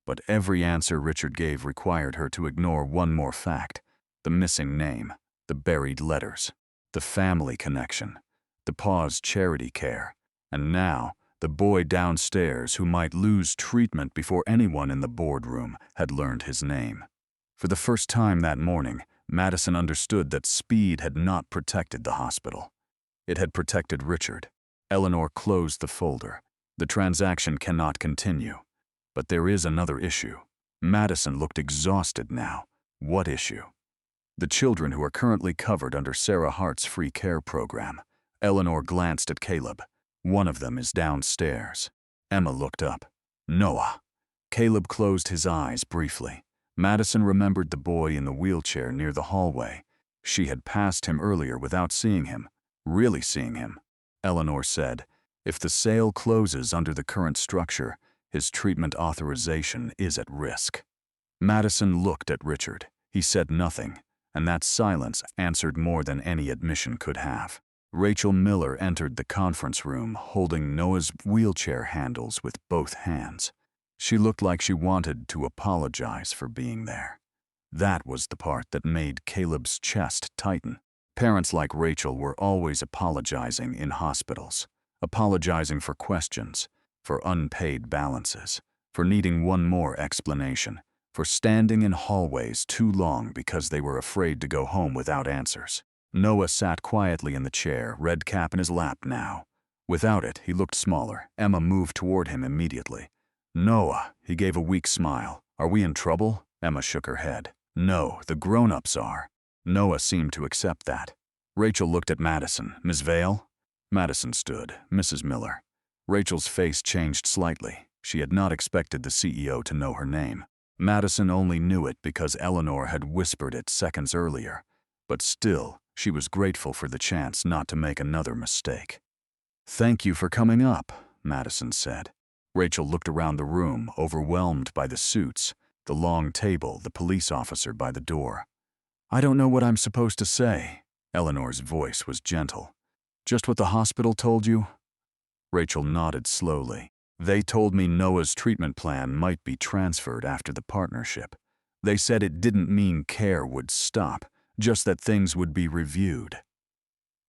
But every answer Richard gave required her to ignore one more fact: the missing name, the buried letters, the family connection, the paused charity care, and now the boy downstairs who might lose treatment before anyone in the boardroom had learned his name. For the first time that morning, Madison understood that speed had not protected the hospital. It had protected Richard. Eleanor closed the folder. The transaction cannot continue. But there is another issue. Madison looked exhausted now. What issue? The children who are currently covered under Sarah Hart's free care program. Eleanor glanced at Caleb. "One of them is downstairs." Emma looked up. "Noah." Caleb closed his eyes briefly. Madison remembered the boy in the wheelchair near the hallway. She had passed him earlier without seeing him, really seeing him. Eleanor said, "If the sale closes under the current structure, his treatment authorization is at risk." Madison looked at Richard. He said nothing, and that silence answered more than any admission could have. Rachel Miller entered the conference room holding Noah's wheelchair handles with both hands. She looked like she wanted to apologize for being there. That was the part that made Caleb's chest tighten. Parents like Rachel were always apologizing in hospitals, apologizing for questions, for unpaid balances, for needing one more explanation, for standing in hallways too long because they were afraid to go home without answers. Noah sat quietly in the chair, red cap in his lap now. Without it, he looked smaller. Emma moved toward him immediately. "Noah," he gave a weak smile. "Are we in trouble?" Emma shook her head. "No, the grown-ups are." Noah seemed to accept that. Rachel looked at Madison. "Ms. Vale?" Madison stood. "Mrs. Miller." Rachel's face changed slightly. She had not expected the CEO to know her name. Madison only knew it because Eleanor had whispered it seconds earlier. But still, she was grateful for the chance not to make another mistake. "Thank you for coming up," Madison said. Rachel looked around the room, overwhelmed by the suits, the long table, the police officer by the door. "I don't know what I'm supposed to say." Eleanor's voice was gentle. "Just what the hospital told you?" Rachel nodded slowly. "They told me Noah's treatment plan might be transferred after the partnership. They said it didn't mean care would stop, just that things would be reviewed."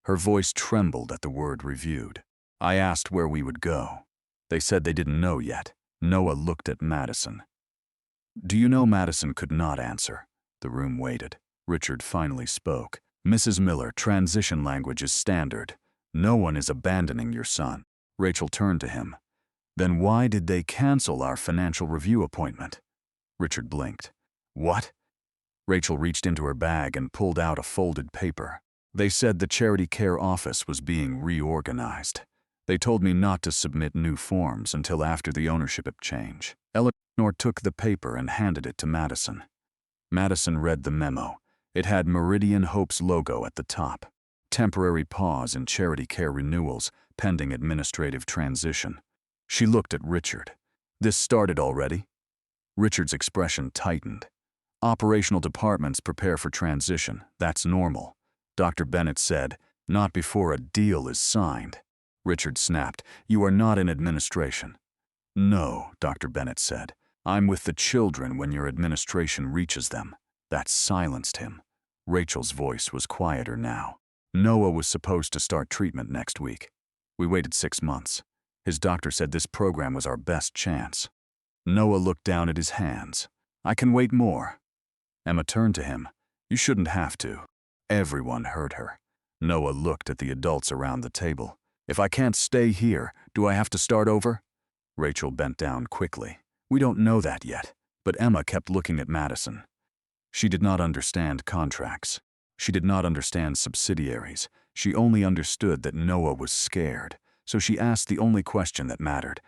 Her voice trembled at the word reviewed. "I asked where we would go. They said they didn't know yet." Noah looked at Madison. "Do you know?" Madison could not answer. The room waited. Richard finally spoke. "Mrs. Miller, transition language is standard. No one is abandoning your son." Rachel turned to him. "Then why did they cancel our financial review appointment?" Richard blinked. "What?" Rachel reached into her bag and pulled out a folded paper. "They said the charity care office was being reorganized. They told me not to submit new forms until after the ownership change." Eleanor took the paper and handed it to Madison. Madison read the memo. It had Meridian Hope's logo at the top. Temporary pause in charity care renewals, pending administrative transition. She looked at Richard. "This started already?" Richard's expression tightened. "Operational departments prepare for transition. That's normal." Dr. Bennett said, "Not before a deal is signed." Richard snapped, "You are not in administration." "No," Dr. Bennett said. "I'm with the children when your administration reaches them." That silenced him. Rachel's voice was quieter now. "Noah was supposed to start treatment next week. We waited 6 months. His doctor said this program was our best chance." Noah looked down at his hands. "I can wait more." Emma turned to him. "You shouldn't have to." Everyone heard her. Noah looked at the adults around the table. "If I can't stay here, do I have to start over?" Rachel bent down quickly. "We don't know that yet." But Emma kept looking at Madison. She did not understand contracts. She did not understand subsidiaries. She only understood that Noah was scared. So she asked the only question that mattered.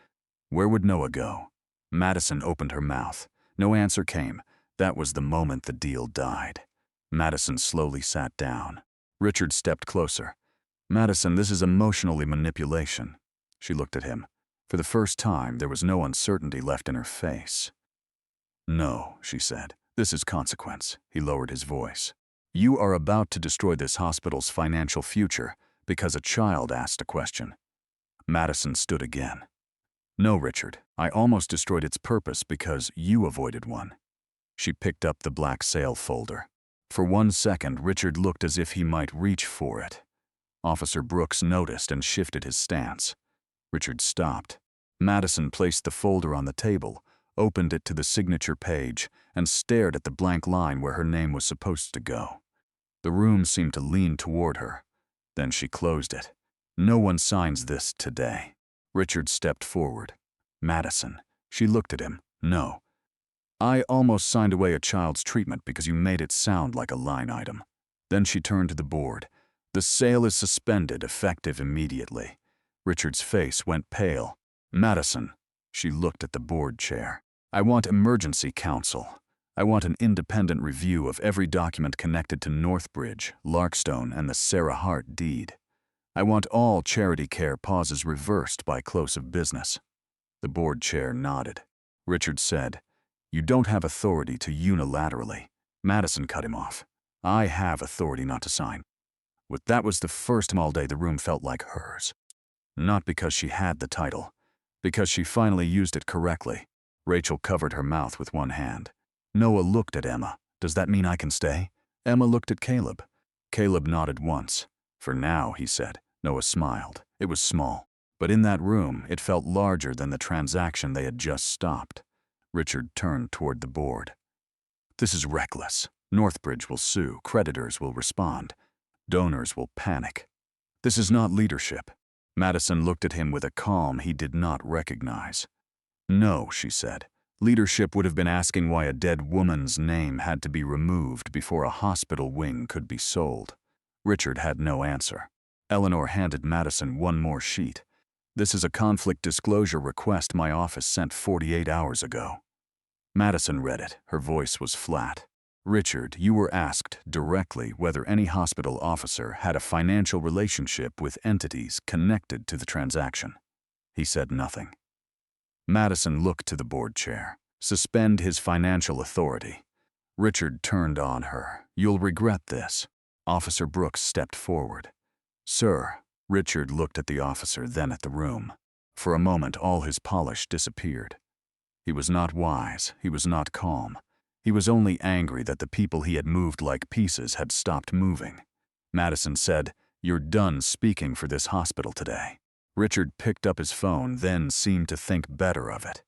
Where would Noah go? Madison opened her mouth. No answer came. That was the moment the deal died. Madison slowly sat down. Richard stepped closer. "Madison, this is emotionally manipulation." She looked at him. For the first time, there was no uncertainty left in her face. "No," she said. "This is consequence." He lowered his voice. "You are about to destroy this hospital's financial future because a child asked a question." Madison stood again. "No, Richard, I almost destroyed its purpose because you avoided one." She picked up the black sale folder. For 1 second, Richard looked as if he might reach for it. Officer Brooks noticed and shifted his stance. Richard stopped. Madison placed the folder on the table, opened it to the signature page, and stared at the blank line where her name was supposed to go. The room seemed to lean toward her. Then she closed it. "No one signs this today." Richard stepped forward. "Madison." She looked at him. "No. I almost signed away a child's treatment because you made it sound like a line item." Then she turned to the board. "The sale is suspended, effective immediately." Richard's face went pale. "Madison." She looked at the board chair. "I want emergency counsel. I want an independent review of every document connected to Northbridge, Larkstone, and the Sarah Hart deed. I want all charity care pauses reversed by close of business." The board chair nodded. Richard said, "You don't have authority to unilaterally." Madison cut him off. "I have authority not to sign." That was the first time all day the room felt like hers. Not because she had the title, because she finally used it correctly. Rachel covered her mouth with one hand. Noah looked at Emma. "Does that mean I can stay?" Emma looked at Caleb. Caleb nodded once. "For now," he said. Noah smiled. It was small. But in that room, it felt larger than the transaction they had just stopped. Richard turned toward the board. "This is reckless. Northbridge will sue. Creditors will respond. Donors will panic. This is not leadership." Madison looked at him with a calm he did not recognize. "No," she said. "Leadership would have been asking why a dead woman's name had to be removed before a hospital wing could be sold." Richard had no answer. Eleanor handed Madison one more sheet. "This is a conflict disclosure request my office sent 48 hours ago." Madison read it. Her voice was flat. Richard, you were asked directly whether any hospital officer had a financial relationship with entities connected to the transaction. He said nothing. Madison looked to the board chair. Suspend his financial authority. Richard turned on her. You'll regret this. Officer Brooks stepped forward. Sir. Richard looked at the officer, then at the room. For a moment, all his polish disappeared. He was not wise. He was not calm. He was only angry that the people he had moved like pieces had stopped moving. Madison said, You're done speaking for this hospital today. Richard picked up his phone, then seemed to think better of it.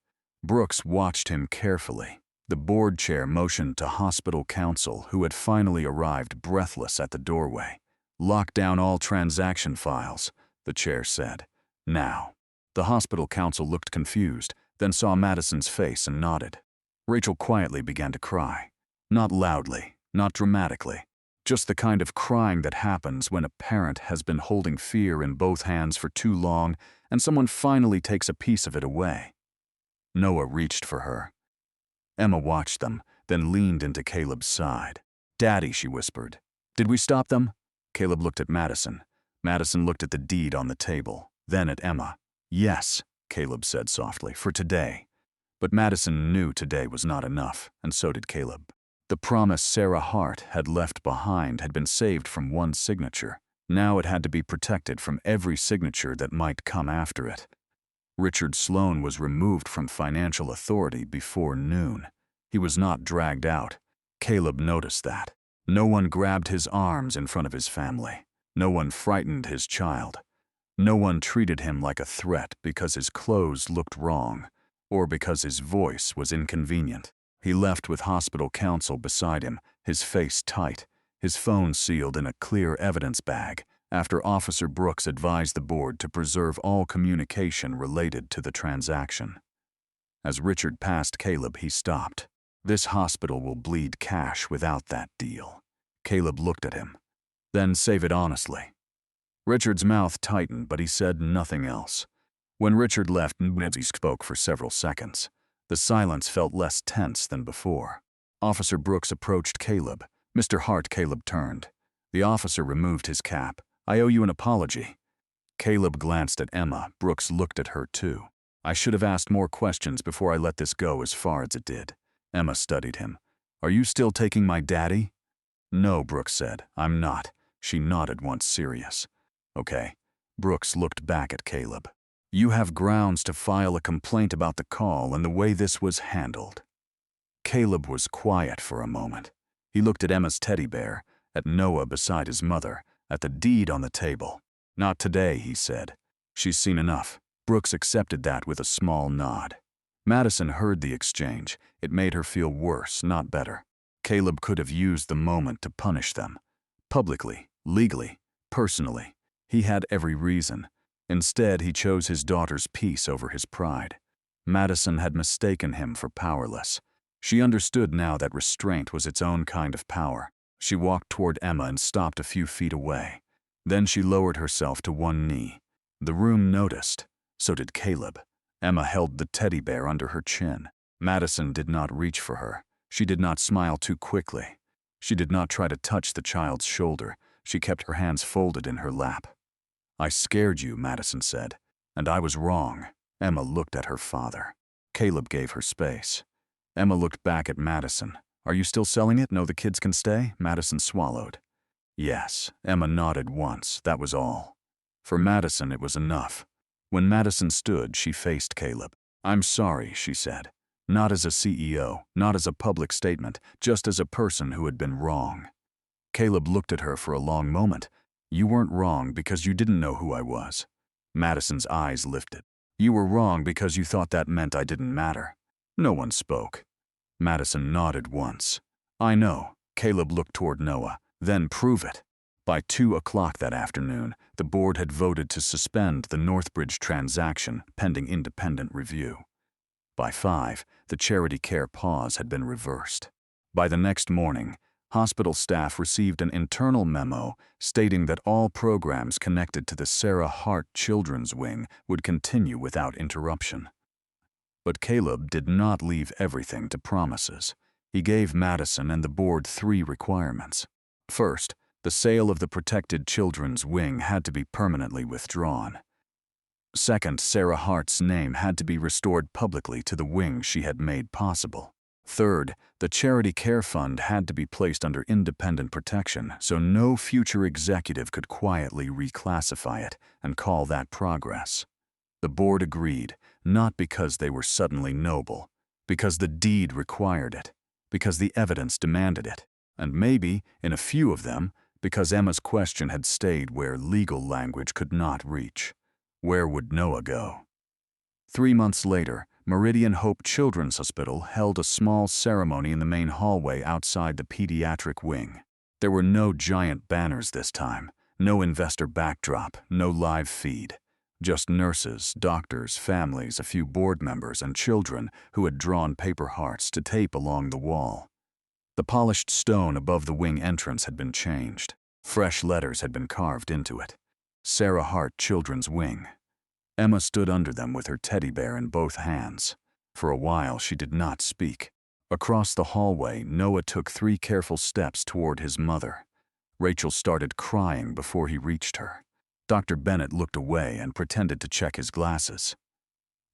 Brooks watched him carefully. The board chair motioned to hospital counsel, who had finally arrived breathless at the doorway. Lock down all transaction files, the chair said. Now. The hospital counsel looked confused, then saw Madison's face and nodded. Rachel quietly began to cry. Not loudly, not dramatically. Just the kind of crying that happens when a parent has been holding fear in both hands for too long and someone finally takes a piece of it away. Noah reached for her. Emma watched them, then leaned into Caleb's side. Daddy, she whispered. Did we stop them? Caleb looked at Madison. Madison looked at the deed on the table, then at Emma. Yes, Caleb said softly, for today. But Madison knew today was not enough, and so did Caleb. The promise Sarah Hart had left behind had been saved from one signature. Now it had to be protected from every signature that might come after it. Richard Sloan was removed from financial authority before noon. He was not dragged out. Caleb noticed that. No one grabbed his arms in front of his family. No one frightened his child. No one treated him like a threat because his clothes looked wrong, or because his voice was inconvenient. He left with hospital counsel beside him, his face tight, his phone sealed in a clear evidence bag, after Officer Brooks advised the board to preserve all communication related to the transaction. As Richard passed Caleb, he stopped. This hospital will bleed cash without that deal. Caleb looked at him. Then save it honestly. Richard's mouth tightened, but he said nothing else. When Richard left, Nancy spoke for several seconds. The silence felt less tense than before. Officer Brooks approached Caleb. Mr. Hart. Caleb turned. The officer removed his cap. I owe you an apology. Caleb glanced at Emma. Brooks looked at her too. I should have asked more questions before I let this go as far as it did. Emma studied him. Are you still taking my daddy? No, Brooks said. I'm not. She nodded, once serious. Okay. Brooks looked back at Caleb. You have grounds to file a complaint about the call and the way this was handled. Caleb was quiet for a moment. He looked at Emma's teddy bear, at Noah beside his mother, at the deed on the table. Not today, he said. She's seen enough. Brooks accepted that with a small nod. Madison heard the exchange. It made her feel worse, not better. Caleb could have used the moment to punish them. Publicly, legally, personally. He had every reason. Instead, he chose his daughter's peace over his pride. Madison had mistaken him for powerless. She understood now that restraint was its own kind of power. She walked toward Emma and stopped a few feet away. Then she lowered herself to one knee. The room noticed. So did Caleb. Emma held the teddy bear under her chin. Madison did not reach for her. She did not smile too quickly. She did not try to touch the child's shoulder. She kept her hands folded in her lap. I scared you, Madison said. And I was wrong. Emma looked at her father. Caleb gave her space. Emma looked back at Madison. Are you still selling it? No, the kids can stay? Madison swallowed. Yes. Emma nodded once. That was all. For Madison, it was enough. When Madison stood, she faced Caleb. I'm sorry, she said. Not as a CEO, not as a public statement, just as a person who had been wrong. Caleb looked at her for a long moment. You weren't wrong because you didn't know who I was. Madison's eyes lifted. You were wrong because you thought that meant I didn't matter. No one spoke. Madison nodded once. I know. Caleb looked toward Noah. Then prove it. By 2 o'clock that afternoon, the board had voted to suspend the Northbridge transaction pending independent review. By 5, the charity care pause had been reversed. By the next morning, hospital staff received an internal memo stating that all programs connected to the Sarah Hart Children's Wing would continue without interruption. But Caleb did not leave everything to promises. He gave Madison and the board 3 requirements. First, the sale of the protected children's wing had to be permanently withdrawn. Second, Sarah Hart's name had to be restored publicly to the wing she had made possible. Third, the charity care fund had to be placed under independent protection so no future executive could quietly reclassify it and call that progress. The board agreed, not because they were suddenly noble, because the deed required it, because the evidence demanded it, and maybe, in a few of them, because Emma's question had stayed where legal language could not reach. Where would Noah go? 3 months later, Meridian Hope Children's Hospital held a small ceremony in the main hallway outside the pediatric wing. There were no giant banners this time, no investor backdrop, no live feed. Just nurses, doctors, families, a few board members, and children who had drawn paper hearts to tape along the wall. The polished stone above the wing entrance had been changed. Fresh letters had been carved into it. Sarah Hart Children's Wing. Emma stood under them with her teddy bear in both hands. For a while, she did not speak. Across the hallway, Noah took 3 careful steps toward his mother. Rachel started crying before he reached her. Dr. Bennett looked away and pretended to check his glasses.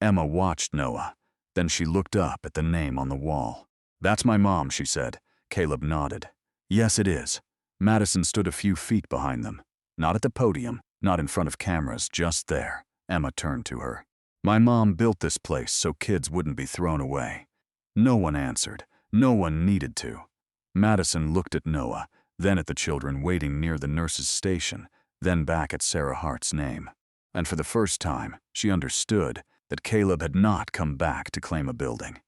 Emma watched Noah. Then she looked up at the name on the wall. "That's my mom," she said. Caleb nodded. "Yes, it is." Madison stood a few feet behind them. Not at the podium, not in front of cameras, just there. Emma turned to her. "My mom built this place so kids wouldn't be thrown away." No one answered. No one needed to. Madison looked at Noah, then at the children waiting near the nurse's station, then back at Sarah Hart's name. And for the first time, she understood that Caleb had not come back to claim a building.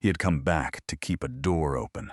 He had come back to keep a door open.